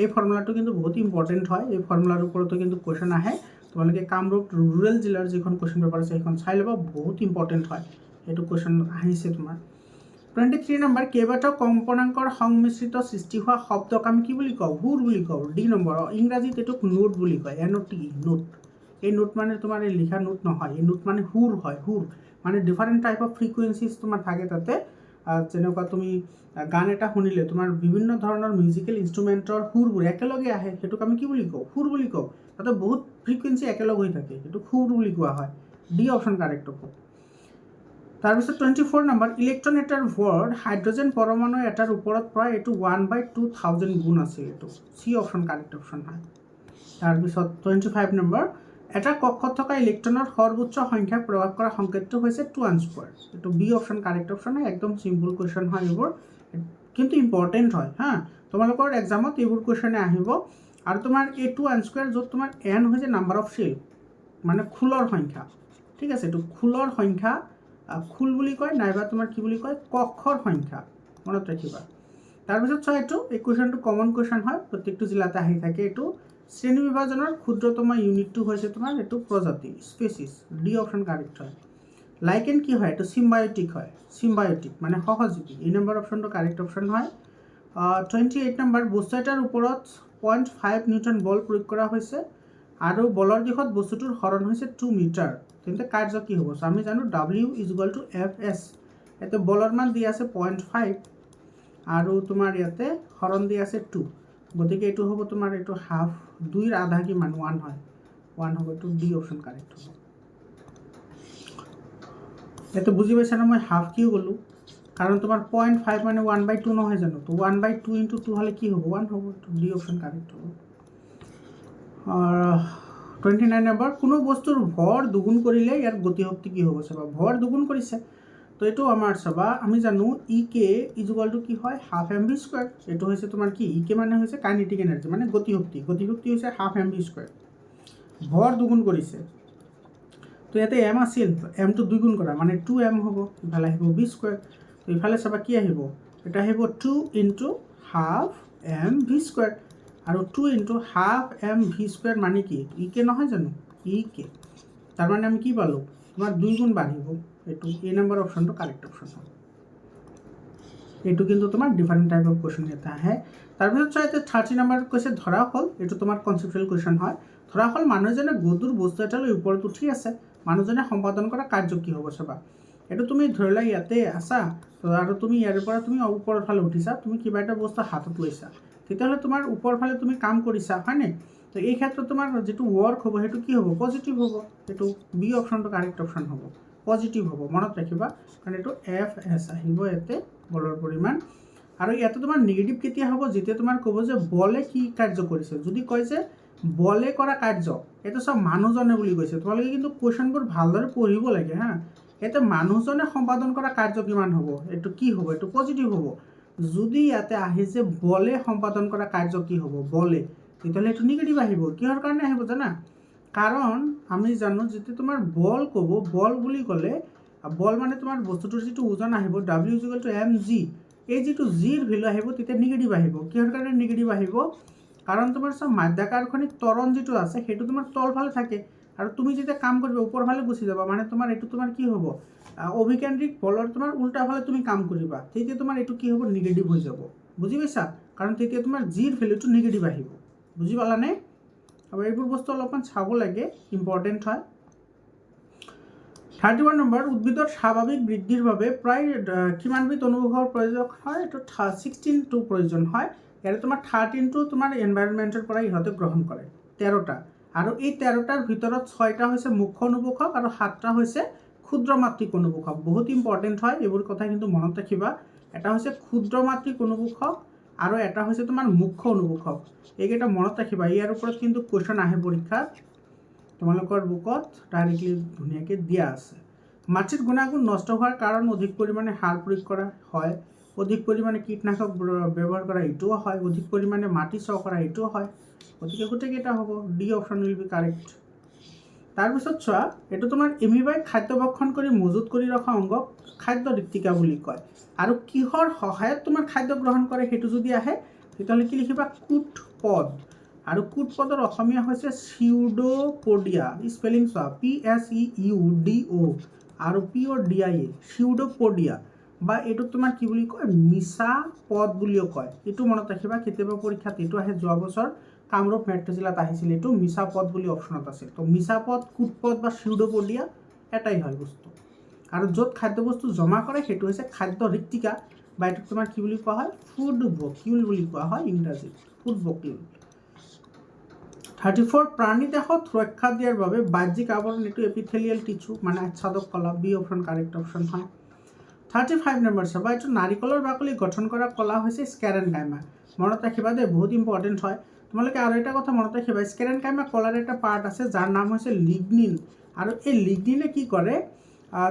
এই ফৰ্মুলাটো কিন্তু বহুত ইম্পৰ্টেণ্ট হয়। এই ফৰ্মুলাৰ ওপৰতো কিন্তু কুৱেশ্যন আহে। তোমালোকে কামৰূপ ৰুৰেল জিলাৰ যিখন কুৱেশ্যন পেপাৰ আছে, সেইখন চাই ল'বা, বহুত ইম্পৰ্টেণ্ট হয়। এইটো কুৱেশ্যন আহিছে তোমাৰ। 23 নম্বৰ, কেইবাটাও কম্পনাংকৰ সংমিশ্ৰিত সৃষ্টি হোৱা শব্দক আমি কি বুলি কওঁ? সুৰ বুলি কওঁ। ডি নম্বৰ, ইংৰাজীত এইটোক নোট বুলি কয়। NOT, note. এই নোট মানে তোমাৰ এই লিখা নোট নহয়, এই নোট মানে সুৰ হয়। সুৰ মানে ডিফাৰেণ্ট টাইপ অফ ফ্ৰিকুৱেঞ্চিজ তোমাৰ থাকে তাতে। যেনেকুৱা তুমি গান এটা শুনিলে তোমাৰ বিভিন্ন ধৰণৰ মিউজিকেল ইনষ্ট্ৰুমেণ্টৰ সুৰবোৰ একেলগে আহে, সেইটোক আমি কি বুলি কওঁ? সুৰ বুলি কওঁ। তাতে বহুত ফ্ৰিকুৱেঞ্চি একেলগ হৈ থাকে, সেইটোক সুৰ বুলি কোৱা হয়। ডি অপশ্যন কাৰেক্ট হ'ব। তাৰপিছত 24 নম্বৰ, ইলেক্ট্ৰন এটাৰ ভৰ হাইড্ৰজেন পৰমাণু এটাৰ ওপৰত প্ৰায় এইটো 1/2000 গুণ আছিল, এইটো চি অপশ্যন কাৰেক্ট অপশ্যন হয়। তাৰপিছত 25 নম্বৰ, এটা কক্ষত থকা ইলেক্ট্ৰনৰ সৰ্বোচ্চ সংখ্যাক প্ৰকাশ কৰা সংকেতটো হৈছে 2n², এইটো বি অপশ্যন কাৰেক্ট অপশ্যন হয়। একদম চিম্পল কুৱেশ্যন হয় এইবোৰ, কিন্তু ইম্পৰ্টেণ্ট হয় হা, তোমালোকৰ এক্সামত এইবোৰ কুৱেশ্যনে আহিব। আৰু তোমাৰ এই 2n² য'ত তোমাৰ n হৈছে নাম্বাৰ অফ শেল, মানে খোলৰ সংখ্যা, ঠিক আছে, এইটো খোলৰ সংখ্যা, খোল বুলি কয়, নাইবা তোমাৰ কি বুলি কয়, কক্ষৰ সংখ্যা, মনত ৰাখিবা। তাৰপিছত চোৱা, এই কুৱেশ্যনটো কমন কুৱেশ্যন হয়, প্ৰত্যেকটো জিলাতে আহি থাকে। এইটো শ্ৰেণী বিভাজনৰ ক্ষুদ্ৰতম ইউনিটটো হৈছে তোমাৰ এইটো প্ৰজাতি, স্পেচিছ, ডি অপশ্যন কাৰেক্ট হয়। লাইকেন কি হয়, এইটো চিম্বায়টিক হয়, চিম্বায়টিক মানে সহযোগী, এই নম্বৰ অপশ্যনটো কাৰেক্ট অপশ্যন হয়। 28 নম্বৰ, বস্তু এটাৰ ওপৰত 0.5 নিউটন বল প্ৰয়োগ কৰা হৈছে আৰু বলৰ দিশত বস্তুটোৰ হৰণ হৈছে 2 মিটাৰ, তেন্তে কাৰ্য কি হ'ব? চ' আমি জানো W = Fs, ইয়াতে বলৰ মান দি আছে 0.5 আৰু তোমাৰ ইয়াতে হৰণ দি আছে 2, গতিকে এইটো হ'ব তোমাৰ এইটো হাফ, 2ৰ আধা কিমান? 1 হয়, 1 হ'ব, এইটো ডি অপশ্যন কাৰেক্ট হ'ব। এইটো বুজি পাইছা ন, মই হাফ কিয় ক'লোঁ? কাৰণ তোমাৰ 0.5 মানে 1/2 নহয় জানো, তো 1/2 × 2 হ'লে কি হ'ব? 1 হ'ব, এইটো ডি অপশ্যন কাৰেক্ট হ'ব। 29 নম্বৰ, কোনো বস্তুৰ ভৰ দুগুণ কৰিলে ইয়াৰ গতিশক্তি কি হ'ব? চাবা, ভৰ দুগুণ কৰিছে, তো এইটো আমাৰ চাবা, আমি জানো EK = কি হয়? ½ mv², এইটো হৈছে তোমাৰ কি? EK মানে হৈছে কাইনেটিক এনাৰ্জি, মানে গতিশক্তি, গতিশক্তি হৈছে ½ mv², ভৰ দুগুণ কৰিছে, তো ইয়াতে m আছিল, mটো দুগুণ কৰা মানে 2m হ'ব, ইফালে আহিব v², তো ইফালে চাবা কি আহিব? এটা আহিব 2 × ½ mv², আৰু 2 × ½ mv² মানে কি? EK নহয় জানো? EK, তাৰমানে আমি কি পালোঁ? তোমাৰ 2 গুণ বাঢ়িব, এইটো এই নম্বৰ অপশ্যনটো কাৰেক্ট অপশ্যন হয়। এইটো কিন্তু তোমাৰ ডিফাৰেণ্ট টাইপ অফ কুৱেশ্যন এটা আহে। তাৰপিছত চোৱা, এতিয়া 30 নম্বৰত কৈছে ধৰা হ'ল, এইটো তোমাৰ কনচেপচুৱেল কুৱেশ্যন হয়। ধৰা হ'ল মানুহজনে গধুৰ বস্তু এটালৈ ওপৰত উঠি আছে, মানুহজনে সম্পাদন কৰা কাৰ্য কি হ'ব? চাবা, এইটো তুমি ধৰি লোৱা ইয়াতে আছা আৰু তুমি ইয়াৰ পৰা তুমি ওপৰৰ ফালে উঠিছা, তুমি কিবা এটা বস্তু হাতত লৈছা, তেতিয়াহ'লে তোমাৰ ওপৰৰ ফালে তুমি কাম কৰিছা, হয়নে? তো এই ক্ষেত্ৰত তোমাৰ যিটো ৱৰ্ক হ'ব সেইটো কি হ'ব? পজিটিভ হ'ব, এইটো বি অপশ্যনটো কাৰেক্ট অপশ্যন হ'ব, পজিটিভ হ'ব, মনত ৰাখিবা, কাৰণ এইটো Fs আহিব ইয়াতে বলৰ পৰিমাণ। আৰু ইয়াতে তোমাৰ নিগেটিভ কেতিয়া হ'ব? যেতিয়া তোমাৰ ক'ব যে বলে কি কাৰ্য কৰিছে, যদি কয় যে বলে কৰা কাৰ্য, এইটো চব মানুহজনে বুলি কৈছে, তোমালোকে কিন্তু কুৱেশ্যনবোৰ ভালদৰে পঢ়িব লাগে হা। ইয়াতে মানুহজনে সম্পাদন কৰা কাৰ্য কিমান হ'ব? এইটো কি হ'ব? এইটো পজিটিভ হ'ব। যদি ইয়াতে আহে যে বলে সম্পাদন কৰা কাৰ্য কি হ'ব? বলে, তেতিয়াহ'লে এইটো নিগেটিভ আহিব। কিহৰ কাৰণে আহিব জানা? কাৰণ আমি জানো যেতিয়া তোমাৰ বল ক'ব, বল বুলি ক'লে, বল মানে তোমাৰ বস্তুটোৰ যিটো ওজন আহিব W = mg, এই যিটো জিৰ ভেলু আহিব তেতিয়া নিগেটিভ আহিব। কিহৰ কাৰণে নিগেটিভ আহিব? কাৰণ তোমাৰ চব মাধ্যাকৰ্ষণিক ত্বৰণ যিটো আছে সেইটো তোমাৰ তলফালে থাকে, আৰু তুমি যেতিয়া কাম কৰিবা ওপৰ ফালে গুচি যাবা, মানে তোমাৰ এইটো তোমাৰ কি হ'ব? অভিকেন্দ্ৰিক বলৰ তোমাৰ উল্টা ফালে তুমি কাম কৰিবা, তেতিয়া তোমাৰ এইটো কি হ'ব? নিগেটিভ হৈ যাব। বুজি পাইছা? কাৰণ তেতিয়া তোমাৰ জিৰ ভেলুটো নিগেটিভ আহিব। বুজি পালানে? আৰু এইবোৰ বস্তু অলপমান চাব লাগে, ইম্পৰ্টেণ্ট হয়। 31 নম্বৰ, উদ্ভিদৰ স্বাভাৱিক বৃদ্ধিৰ বাবে প্ৰায় কিমানবিধ অনুঘটকৰ প্ৰয়োজন হয়? এইটো 16টো প্ৰয়োজন হয়। ইয়াৰে তোমাৰ 13টো তোমাৰ এনভাইৰনমেণ্টৰ পৰা ইহঁতে গ্ৰহণ কৰে, 13টা, আৰু এই 13টাৰ ভিতৰত 6টা হৈছে মুখ্য অনুঘটক আৰু 7টা হৈছে ক্ষুদ্ৰ মাত্ৰিক অনুঘটক। বহুত ইম্পৰ্টেণ্ট হয়, এইবোৰ কথা কিন্তু মনত ৰাখিবা। এটা হৈছে ক্ষুদ্ৰ মাত্ৰিক অনুঘটক আৰু এটা হৈছে তোমাৰ মুখ্য অনুঘটক, এইকেইটা মনত ৰাখিবা। ইয়াৰ ওপৰত কিন্তু কুৱেশ্যন আহে পৰীক্ষাত, তোমালোকৰ বুকত ডাইৰেক্টলি ধুনীয়াকৈ দিয়া আছে। মাটিৰ গুণাগুণ নষ্ট হোৱাৰ কাৰণ অধিক পৰিমাণে সাৰ প্ৰয়োগ কৰা হয়, অধিক পৰিমাণে কীটনাশক ব্যৱহাৰ কৰা এইটোও হয়, অধিক পৰিমাণে মাটি চহ কৰা এইটোও হয়, গতিকে গোটেইকেইটা হ'ব, D option will be correct. তাৰপিছত চোৱা, এইটো তোমাৰ এমিবাই খাদ্য ভক্ষণ কৰি মজুত কৰি ৰখা অংগক খাদ্য ঋত্বিকা বুলি কয়, আৰু কিহৰ সহায়ত তোমাৰ খাদ্য গ্ৰহণ কৰে সেইটো যদি আহে তেতিয়াহ'লে কি লিখিবা? কুট পদ, আৰু কুট পদৰ অসমীয়া হৈছে চিউডোপডিয়া, স্পেলিং চোৱা, PSEUDO আৰু PODIA, চিউডোপডিয়া, বা এইটোক তোমাৰ কি বুলি কয়? মিছা পদ বুলিও কয়। এইটো মনত ৰাখিবা, কেতিয়াবা পৰীক্ষাত এইটো আহে, যোৱা বছৰ কামৰূপ মেট্ৰ' জিলাত আহিছিল, এইটো মিছা পদ বুলি অপশ্যনত আছিল। তো মিছা পদ, কুট পদ বা চিউডোপডিয়া এটাই হয় বস্তু। আৰু য'ত খাদ্যবস্তু জমা কৰে সেইটো হৈছে খাদ্য ঋত্বিকা, বা এইটোক তোমাৰ কি বুলি কোৱা হয়? ফুড ভকিউল বুলি কোৱা হয় ইংৰাজীত, ফুড ভকিউল। 34 প্ৰাণী দেহত সুৰক্ষা দিয়াৰ বাবে বাহ্যিক আৱৰণ এইটো এপিথেলিয়েল টিচু মানে আচ্ছাদক কলা বি অপশ্যন কাৰেক্ট অপশ্যন হয় 35 নম্বৰ চাবা এইটো নাৰিকলৰ বাকলি গঠন কৰা কলা হৈছে স্কেৰেনকাইমা মনত ৰাখিবা দেই বহুত ইম্পৰ্টেণ্ট হয় তোমালোকে আৰু এটা কথা মনত ৰাখিবা স্কেৰেনকাইমা কলাৰ এটা পাৰ্ট আছে যাৰ নাম হৈছে লিগনিন আৰু এই লিগনিনে কি কৰে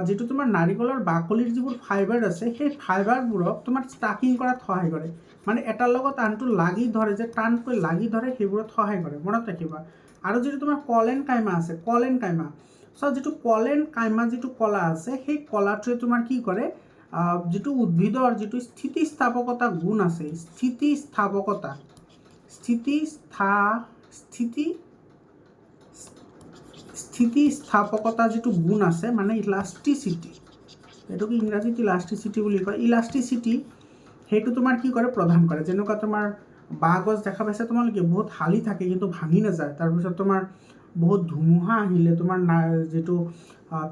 যেটো তোমাৰ নাৰিকলৰ বাকলিৰ যিবোৰ ফাইবাৰ আছে সেই ফাইবাৰবোৰক তোমাৰ ষ্টাকিং কৰাত সহায় কৰে মানে এটাৰ লগত আনটো লাগি ধৰে যে টানকৈ লাগি ধৰে সেইবোৰত সহায় কৰে মনত ৰাখিবা আৰু যেটো তোমাৰ কলেনকাইমা আছে কলেনকাইমা যেটো কলেনকাইমা যেটো কলা আছে সেই কলাটোৱে তোমাৰ কি কৰে যেটো উদ্ভিদৰ যেটো স্থিতিস্থাপকতা গুণ আছে স্থিতিস্থাপকতা যেটো গুণ আছে মানে ইলাষ্টিচিটি এটোকে ইংৰাজীত ইলাষ্টিচিটি বুলি কয় ইলাষ্টিচিটি সেইটো তোমাৰ কি কৰে প্ৰদান কৰে যেনেকুৱা তোমাৰ বাঁহগছ দেখা পাইছে তোমালোকে বহুত হালি থাকে কিন্তু ভাঙি নাযায় তাৰপিছত তোমাৰ বহুত ধুমুহা আহিলে তোমাৰ যেটো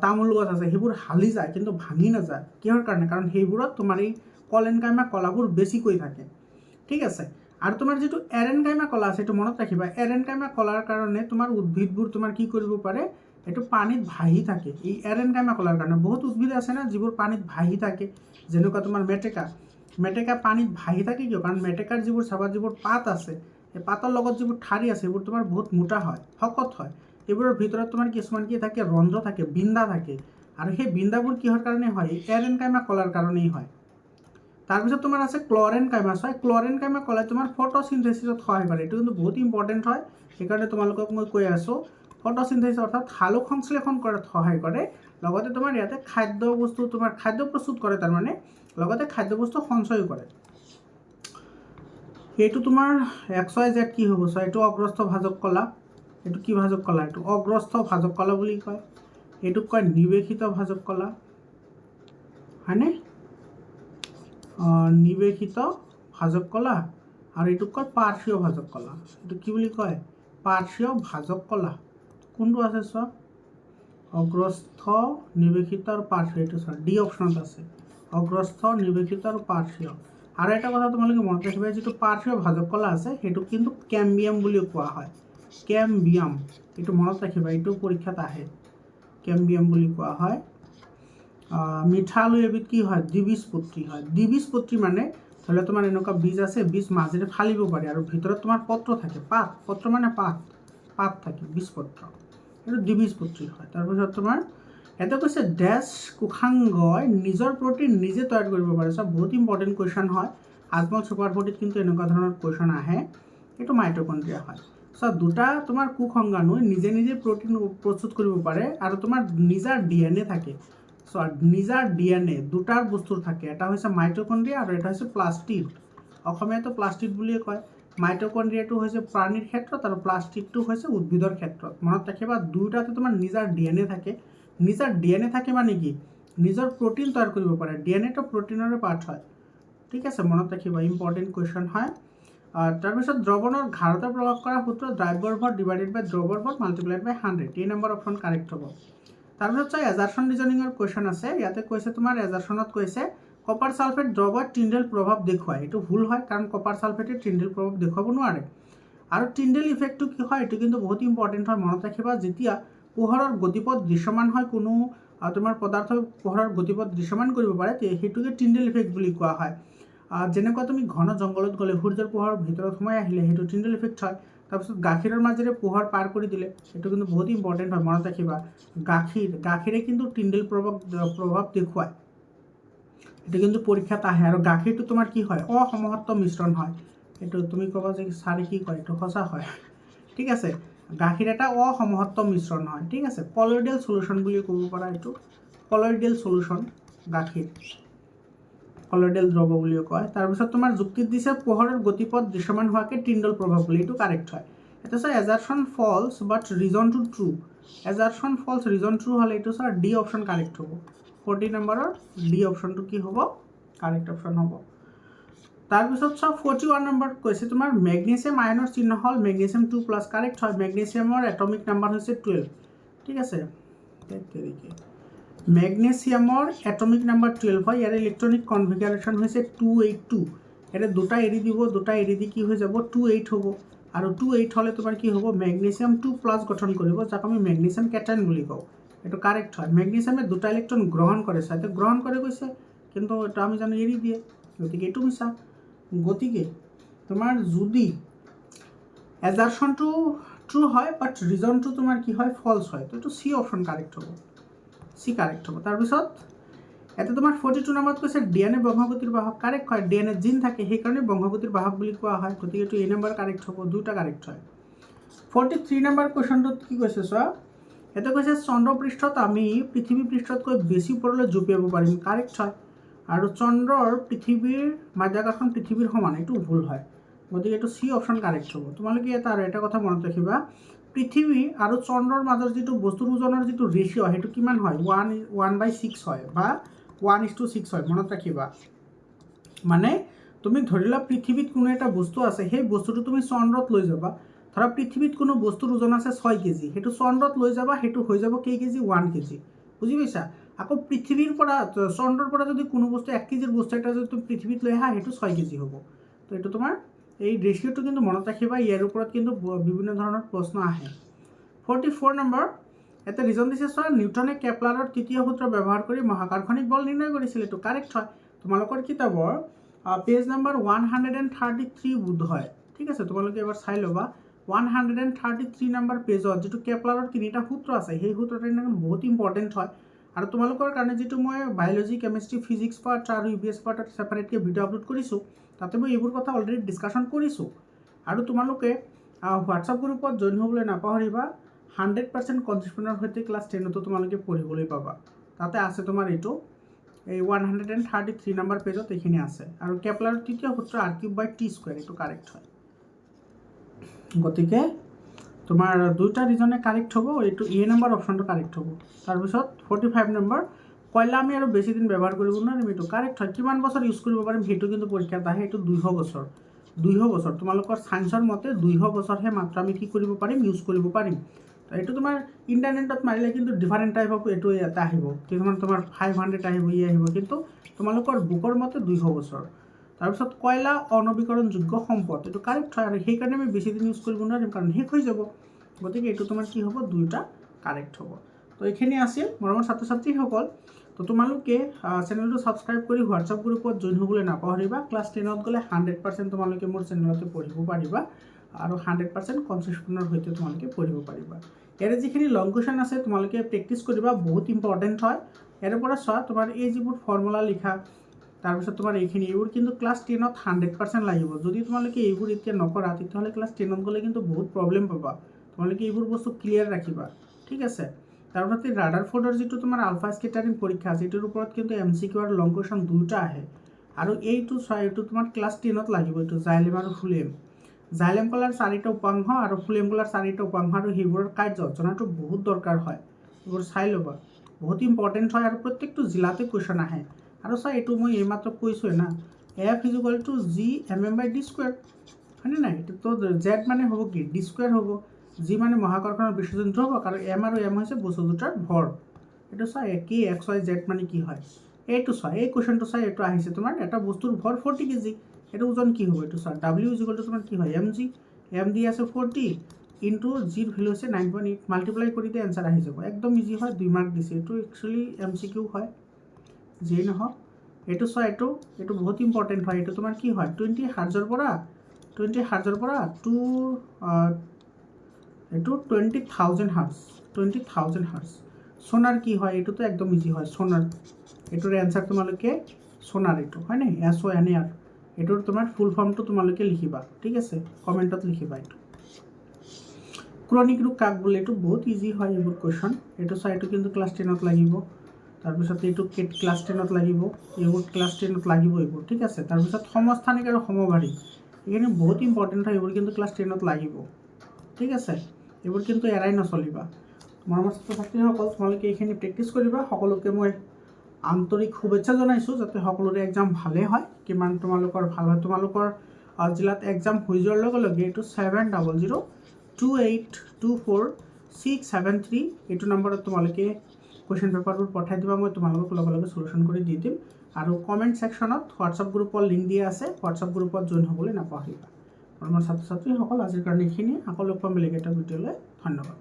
তামোল গছ আছে সেইবোৰ হালি যায় কিন্তু ভাঙি নাযায় কিহৰ কাৰণে কাৰণ সেইবোৰত তোমাৰ এই কলেনকাইমা কলাবোৰ বেছিকৈ থাকে ঠিক আছে আৰু তোমাৰ যেটো এৰেনকাইমা কলা আছে এইটো মনত ৰাখিবা এৰেনকাইমা কলাৰ কাৰণে তোমাৰ উদ্ভিদবোৰ তোমাৰ কি কৰিব পাৰে এইটো পানীত ভাহি থাকে এই এৰেনকাইমা কলাৰ কাৰণে বহুত উদ্ভিদ আছে না যিবোৰ পানীত ভাহি থাকে যেনেকুৱা তোমাৰ মেটেকা পানীত ভাহি থাকে কিয় কাৰণ মেটেকাৰ যিবোৰ চাবা যিবোৰ পাত আছে এই পাতৰ লগত যিবোৰ ঠাৰি আছে এইবোৰ তোমাৰ বহুত মোটা হয় শকত হয় এইবোৰৰ ভিতৰত তোমাৰ কিছুমান কি থাকে ৰন্ধ্ৰ থাকে বিন্দা থাকে আৰু সেই বিন্দাবোৰ কিহৰ কাৰণে হয় এৰেনকাইমা কলাৰ কাৰণেই হয় তাৰপিছত তোমাৰ আছে ক্লৰেনকাইমা ক্লৰেনকাইমা কলাই তোমাৰ ফটোচিনথেসিছত সহায় কৰে এইটো কিন্তু বহুত ইম্পৰ্টেণ্ট হয় সেইকাৰণে তোমালোকক মই কৈ আছো ফটোচিনথেসিস অৰ্থাৎ সালোক সংশ্লেষণ কৰাত সহায় কৰে লগতে তোমাৰ ইয়াতে খাদ্য বস্তু তোমাৰ খাদ্য প্ৰস্তুত কৰে তাৰ মানে লগতে খাদ্য বস্তু সঞ্চয় কৰে এইটো তোমাৰ XYZ কি হ'ব এইটো অগ্ৰস্থ ভাজক কলা এইটো কি ভাজক কলা এইটো অগ্ৰস্থ ভাজক কলা বুলি কয় এইটো কয় নিবেশিত ভাজক কলা হয়নে নিবেশিত ভাজক কলা আৰু এইটো কয় পাৰ্শ্বীয় ভাজক কলা এইটো কি বুলি কয় পাৰ্শ্বীয় ভাজক কলা কোনটো আছে চোৱা অগ্ৰস্থ নিবেশিত আৰু পাৰ্শ্বীয় এইটো চোৱা ডি অপশ্যনত আছে অগ্ৰস্থ নিবেশিত আৰু পাৰ্শ্বীয় আৰু এটা কথা তোমালোকে মনত ৰাখিবা যেটো পাৰ্শ্বীয় ভাজক কলা আছে সেইটো কিন্তু কেম্বিয়াম বুলি কোৱা হয় কেম্বিয়াম এইটো মনত ৰাখিবা এইটো পৰীক্ষাত আহে কেম্বিয়াম বুলি কোৱা হয় মিঠা আলু এবিধ কি হয় দ্বিবীজপত্ৰী হয় দ্বিবীজপত্ৰী মানে ধৰি তোমাৰ এনেকুৱা বীজ আছে বীজ মাজেৰে ফালিব পাৰি আৰু ভিতৰত তোমাৰ পত্ৰ থাকে পত্ৰ মানে পাত থাকে বীজপত্ৰ এইটো দ্বিবীজপত্ৰী হয় তাৰপিছত তোমাৰ এটা কৈছে ডেছ কোষাংগই নিজৰ প্ৰটিন নিজে তৈয়াৰ কৰিব পাৰে বহুত ইম্পৰ্টেণ্ট কুৱেশ্যন হয় আজমল সুপাৰ 40 কিন্তু এনেকুৱা ধৰণৰ কুৱেশ্যন আহে এইটো মাইটকন্ড্ৰিয়া হয় দুটা তোমাৰ কোষাংগাণুই নিজে প্ৰটিন প্ৰস্তুত কৰিব পাৰে আৰু তোমাৰ নিজা ডিএনএ থাকে নিজা ডিএনএ দুটাৰ বস্তুৰ থাকে এটা হৈছে মাইটকন্ড্ৰিয়া আৰু এটা হৈছে প্লাস্টিড অসমীয়াটো প্লাস্টিড বুলিয়ে কয় মাইটকন্ড্ৰিয়াটো হৈছে প্ৰাণীৰ ক্ষেত্ৰত আৰু প্লাস্টিডটো হৈছে উদ্ভিদৰ ক্ষেত্ৰত মনত ৰাখিবা দুটাতে তোমাৰ নিজা ডিএনএ থাকে নিজা ডিএনএ থাকে মানে কি নিজৰ প্ৰটিন তৈয়াৰ কৰিব পাৰে ডিএনএটো প্ৰটিনৰে পাৰ্ট হয় ঠিক আছে মনত ৰাখিবা ইম্পৰ্টেণ্ট কুৱেশ্যন হয় তাৰপিছত দ্ৰৱণৰ ঘাড়তে প্ৰকাশ কৰা সূত্ৰ দ্ৰব্যৰ ভৰ ডিভাইডেড বাই দ্ৰৱৰ ভৰ মাল্টিপ্লাইড বাই 100 এই নম্বৰ অপশ্যন কাৰেক্ট হ'ব তাৰপিছত চাই এজাৰছন ৰিজনিঙৰ কুৱেশ্যন আছে ইয়াতে কৈছে তোমাৰ এজাৰছনত কৈছে কপাৰ সালফেট দ্ৰৱত টিণ্ডেল প্ৰভাৱ দেখুৱায় এইটো ভুল হয় কাৰণ কপাৰ সালফেটে টিণ্ডেল প্ৰভাৱ দেখুৱাব নোৱাৰে আৰু টিণ্ডেল ইফেক্টটো কি হয় এইটো কিন্তু বহুত ইম্পৰ্টেণ্ট হয় মনত ৰাখিবা যেতিয়া পোহৰৰ গতিপথ দৃশ্যমান হয় কোনো তোমাৰ পদাৰ্থ পোহৰৰ গতিপথ দৃশ্যমান কৰিব পাৰে সেইটোকে টিণ্ডেল ইফেক্ট বুলি কোৱা হয় যেনেকুৱা তুমি ঘন জংঘলত গ'লে সূৰ্যৰ পোহৰৰ ভিতৰত সোমাই আহিলে সেইটো টিণ্ডেল ইফেক্ট হয় তাৰপিছত গাখীৰৰ মাজেৰে পোহৰ পাৰ কৰি দিলে সেইটো কিন্তু বহুত ইম্পৰ্টেণ্ট হয় মনত ৰাখিবা গাখীৰে কিন্তু টিণ্ডেল প্ৰভাৱ দেখুৱায় এইটো কিন্তু পৰীক্ষাত আহে আৰু গাখীৰটো তোমাৰ কি হয় অসমহত্ব মিশ্ৰণ হয় এইটো তুমি ক'বা যে ছাৰে কি কয় এইটো সঁচা হয় ঠিক আছে গাখীৰ এটা অসমহত্ব মিশ্ৰণ হয় ঠিক আছে কলয়েডিয়েল সলিউশ্যন বুলি ক'ব পাৰা এইটো কলয়েডিয়েল সলিউশ্যন গাখীৰ কলয়েডিয়েল দ্ৰৱ বুলিও কয় তাৰপিছত তোমাৰ যুক্তিত দিছে পোহৰৰ গতিপথ দৃশ্যমান হোৱাকে টিণ্ডেল প্ৰভাৱ বুলি এইটো কাৰেক্ট হয় এটা চাই এজাৰছন ফলছ বাট ৰিজনটো ট্ৰু এজাৰছন ফলছ ৰিজন ট্ৰু হ'লে এইটো চাৰ ডি অপশ্যন কাৰেক্ট হ'ব 40 নম্বৰৰ ডি অপশ্যনটো কি হ'ব কাৰেক্ট অপশ্যন হ'ব তাৰপিছত চাও 41 নম্বৰ কৈছে তোমাৰ মেগনেছিয়াম আয়নৰ চিহ্ন হ'ল মেগনেছিয়াম 2+ কাৰেক্ট হয় মেগনেছিয়ামৰ এটমিক নাম্বাৰ হৈছে 12 ঠিক আছে মেগনেছিয়ামৰ এটমিক নাম্বাৰ 12 হয় ইয়াৰ ইলেক্ট্ৰনিক কনফিগাৰেশ্যন হৈছে 282 এটা দুটা এৰি দিব দুটা এৰি দি কি হৈ যাব 28 হ'ব আৰু 2,8 হ'লে তোমাৰ কি হ'ব মেগনেছিয়াম 2+ গঠন কৰিব, যাক আমি মেগনেছিয়াম কেটায়ন বুলি কওঁ। এইটো কাৰেক্ট হয়। মেগনেছিয়ামে 2টা ইলেক্ট্ৰন গ্ৰহণ কৰে, চাইতে গ্ৰহণ কৰে কৈছে, কিন্তু এইটো আমি জানো এৰি দিয়ে, গতিকে এইটো মিছা। গতিকে তোমাৰ যদি এজাৰশ্যনটো ট্ৰু হয় বাট ৰিজনটো তোমাৰ কি হয় ফলছ হয়, তো এইটো চি অপশ্যন কাৰেক্ট হ'ব, চি কাৰেক্ট হ'ব। তাৰপিছত এটা তোমাৰ 42 নম্বৰত কৈছে DNA বংশগতিৰ বাহক, কাৰেক্ট হয়। DNA জিন থাকে, সেইকাৰণে বংশগতিৰ বাহক বুলি কোৱা হয়, গতিকে এইটো এ নম্বৰ কাৰেক্ট হ'ব, দুটা কাৰেক্ট হয়। 43 নম্বৰ কুৱেশ্যনটোত কি কৈছে চোৱা, এটা কৈছে চন্দ্ৰপৃষ্ঠত আমি পৃথিৱী পৃষ্ঠতকৈ বেছি ওপৰলৈ জঁপিয়াব পাৰিম, কাৰেক্ট হয়। আৰু চন্দ্ৰৰ পৃথিৱীৰ মাধ্যাকৰ্ষণ পৃথিৱীৰ সমান, এইটো ভুল হয়, গতিকে এইটো চি অপশ্যন কাৰেক্ট হ'ব। তোমালোকে এটা কথা মনত ৰাখিবা, পৃথিৱী আৰু চন্দ্ৰৰ মাজৰ যিটো বস্তুৰ ওজনৰ যিটো ৰেচিঅ' সেইটো কিমান হয়, 1/6 হয় বা 1:6 হয়, মনত ৰাখিবা। মানে তুমি ধৰি লোৱা পৃথিৱীত কোনো এটা বস্তু আছে, সেই বস্তুটো তুমি চন্দ্ৰত লৈ যাবা, ধৰা পৃথিৱীত কোনো বস্তুৰ ওজন আছে 6 কেজি, সেইটো চন্দ্ৰত লৈ যাবা, সেইটো হৈ যাব কেই কেজি, 1 কেজি, বুজি পাইছা। আকৌ পৃথিৱীৰ পৰা চন্দ্ৰৰ পৰা যদি কোনো বস্তু 1 কেজিৰ বস্তু এটা যদি তুমি পৃথিৱীত লৈ আহা, সেইটো 6 কেজি হ'ব। তো এইটো তোমাৰ এই ৰেচিঅ'টো কিন্তু মনত ৰাখিবা, ইয়াৰ ওপৰত কিন্তু বিভিন্ন ধৰণৰ প্ৰশ্ন আহে। 44 নম্বৰ, এটা ৰিজন দিছে চোৱা, নিউটনে কেপলাৰৰ তৃতীয় সূত্ৰ ব্যৱহাৰ কৰি মহাকৰ্ষণিক বল নিৰ্ণয় কৰিছিল, এইটো কাৰেক্ট হয়। তোমালোকৰ কিতাপৰ পেজ নম্বৰ 133 বোধ হয়, ঠিক আছে, তোমালোকে এবাৰ চাই ল'বা। 133 নম্বৰ পেজত যিটো কেপলাৰৰ 3টা সূত্ৰ আছে, সেই সূত্ৰটো বহুত ইম্পৰ্টেণ্ট হয়। আৰু তোমালোকৰ কাৰণে যিটো মই বায়'লজি, কেমিষ্ট্ৰি, ফিজিক্স পাৰ্ট আৰু EVS পাৰ্টত ছেপাৰেটকৈ ভিডিঅ' আপলোড কৰিছোঁ, তাতে মই এইবোৰ কথা অলৰেডি ডিছকাশ্যন কৰিছোঁ। আৰু তোমালোকে হোৱাটছআপ গ্ৰুপত জইন হ'বলৈ নাপাহৰিবা, 100% কনচেপ্টৰ সৈতে ক্লাছ 10তো তোমালোকে পঢ়িবলৈ পাবা। তাতে আছে তোমাৰ এইটো, এই 133 নম্বৰ পেজত এইখিনি আছে। আৰু কেপলাৰৰ তৃতীয় সূত্ৰ r³/t², এইটো কাৰেক্ট হয়। গতিকে তোমাৰ দুটা ৰিজনে কাৰেক্ট হ'ব, এইটো এ নম্বৰ অপশ্যনটো কাৰেক্ট হ'ব। তাৰপিছত 45 নম্বৰ, কয়লা আমি আৰু বেছি দিন ব্যৱহাৰ কৰিব নোৱাৰিম, এইটো কাৰেক্ট হয়। কিমান বছৰ ইউজ কৰিব পাৰিম সেইটো কিন্তু পৰীক্ষাত আহে, এইটো 200 বছৰ। 200 বছৰ, তোমালোকৰ ছায়েন্সৰ মতে 200 বছৰহে মাত্ৰ আমি কি কৰিব পাৰিম, ইউজ কৰিব পাৰিম। এইটো তোমাৰ ইণ্টাৰনেটত মাৰিলে কিন্তু ডিফাৰেণ্ট টাইপ অফ এইটো এটা আহিব, কিছুমান তোমাৰ 500 আহিব, আহিব, কিন্তু তোমালোকৰ বুকৰ মতে 200 বছৰ। তাৰপিছত কয়লা অনৱীকৰণযোগ্য সম্পদ, এইটো কাৰেক্ট হয়, আৰু সেইকাৰণে আমি বেছি দিন ইউজ কৰিব নোৱাৰিম, কাৰণ শেষ হৈ যাব। গতিকে এইটো তোমাৰ কি হ'ব, দুয়োটা কাৰেক্ট হ'ব। তো এইখিনি আছিল মৰমৰ ছাত্ৰ ছাত্ৰীসকল। তো তোমালোকে চেনেলটো ছাবস্ক্ৰাইব কৰি হোৱাটছআপ গ্ৰুপত জইন হ'বলৈ নাপাহৰিবা। ক্লাছ 10ত গ'লে 100% তোমালোকে মোৰ চেনেলতে পঢ়িব পাৰিবা, আৰু 100% কনচেপ্টৰ সৈতে তোমালোকে পঢ়িব পাৰিবা। ইয়াৰে যিখিনি লং কুৱেশ্যন আছে তোমালোকে প্ৰেক্টিছ কৰিবা, বহুত ইম্পৰ্টেণ্ট হয়। ইয়াৰ পৰা চোৱা, তোমাৰ এই যিবোৰ ফৰ্মুলা লিখা, তাৰপিছত তোমাৰ এইবোৰ কিন্তু ক্লাছ 10ত 100% লাগিব। যদি তোমালোকে এইবোৰ এতিয়া নকৰা, তেতিয়াহ'লে ক্লাছ 10ত গ'লে কিন্তু বহুত প্ৰব্লেম পাবা। তোমালোকে এইবোৰ বস্তু ক্লিয়াৰ ৰাখিবা, ঠিক আছে। তাৰপিছত এই ৰাডাৰফোৰ্ডৰ যিটো তোমাৰ আলফা স্কেটাৰিং পৰীক্ষা আছে, এইটোৰ ওপৰত কিন্তু MCQ আৰু লং কুৱেশ্যন দুয়োটা আহে। আৰু এইটো চোৱা, এইটো তোমাৰ ক্লাছ 10ত লাগিব, এইটো জাইলেম আৰু ফুলেম। জাইলেম কলাৰ 4টা উপাংশ আৰু ফুলেম কলাৰ 4টা উপাংশ, আৰু সেইবোৰৰ কাৰ্য জনাটো বহুত দৰকাৰ হয়, এইবোৰ চাই ল'বা, বহুত ইম্পৰ্টেণ্ট হয়। আৰু প্ৰত্যেকটো জিলাতে কুৱেশ্যন আহে। আৰু চোৱা, এইটো মই এইমাত্ৰ কৈছোঁৱে না, F = g/m/d², হয়নে নাই। তো জেড মানে হ'ব কি, d² হ'ব, জি মানে মহাকৰ্ষণৰ বিশ্বজন্তু হ'ব, আৰু এম হৈছে বস্তু দুটাৰ ভৰ। এইটো চোৱা, কি XYZ মানে কি হয়, এইটো চোৱা, এই কুৱেশ্যনটো চোৱা, এইটো আহিছে তোমাৰ এটা বস্তুৰ ভৰ 40 কেজি, এইটো ওজন কি হ'ব, এইটো চোৱা, W = তোমাৰ কি হয়, mg, m দি আছে 40 ইনটু জিৰ ভেলু হৈছে 9.8, মাল্টিপ্লাই কৰি দিয়ে এনচাৰ আহি যাব, একদম ইজি হয়, 2 মাৰ্ক দিছে। এইটো একচুৱেলি MCQ হয়, যিয়ে নহওক। এইটো চোৱা, এইটো বহুত ইম্পৰ্টেণ্ট হয়। এইটো তোমাৰ কি হয়, 20 হাৰ্জৰ পৰা এইটো 20,000 হাৰ্জ, 20,000 হাৰ্জ। সোনাৰ কি হয়, এইটোতো একদম ইজি হয়, সোনাৰ, এইটোৰ এনচাৰ তোমালোকে সোনাৰ, এইটো হয় নাই, SONAR, এইটোৰ তোমাৰ ফুল ফৰ্মটো তোমালোকে লিখিবা, ঠিক আছে, কমেণ্টত লিখিবা। এইটো ক্ৰনিক ৰোগ কাক বোলে, এইটো বহুত ইজি হয় এইবোৰ কুৱেশ্যন। এইটো চোৱা, এইটো কিন্তু ক্লাছ 10ত লাগিব। তাৰপিছত এইটো ক্লাছ 10ত লাগিব, এইবোৰ ক্লাছ 10ত লাগিব এইবোৰ, ঠিক আছে। তাৰপিছত সমস্থানিক আৰু সমভাৰী, এইখিনি বহুত ইম্পৰ্টেণ্ট হয়, এইবোৰ কিন্তু ক্লাছ 10ত লাগিব, ঠিক আছে। এইবোৰ কিন্তু এৰাই নচলিবা। মৰমৰ ছাত্ৰ ছাত্ৰীসকল, তোমালোকে এইখিনি প্ৰেক্টিছ কৰিবা। সকলোকে মই আন্তৰিক শুভেচ্ছা জনাইছোঁ, যাতে সকলোৰে এক্সাম ভালেই হয়, কিমান তোমালোকৰ ভাল হয়। তোমালোকৰ জিলাত এক্সাম হৈ যোৱাৰ লগে লগে এইটো 7002824673 এইটো নম্বৰত তোমালোকে কুৱেশ্যন পেপাৰবোৰ পঠাই দিবা, মই তোমালোকক লগে লগে চলিউশ্যন কৰি দি দিম। আৰু কমেণ্ট ছেকশ্যনত হোৱাটছআপ গ্ৰুপৰ লিংক দিয়া আছে, হোৱাটছআপ গ্ৰুপত জইন হ'বলৈ নাপাহৰিবা। আৰু মোৰ ছাত্ৰ ছাত্ৰীসকল আজিৰ কাৰণে এইখিনিয়ে, আকৌ লগ পাম বেলেগ এটা ভিডিঅ'লৈ। ধন্যবাদ।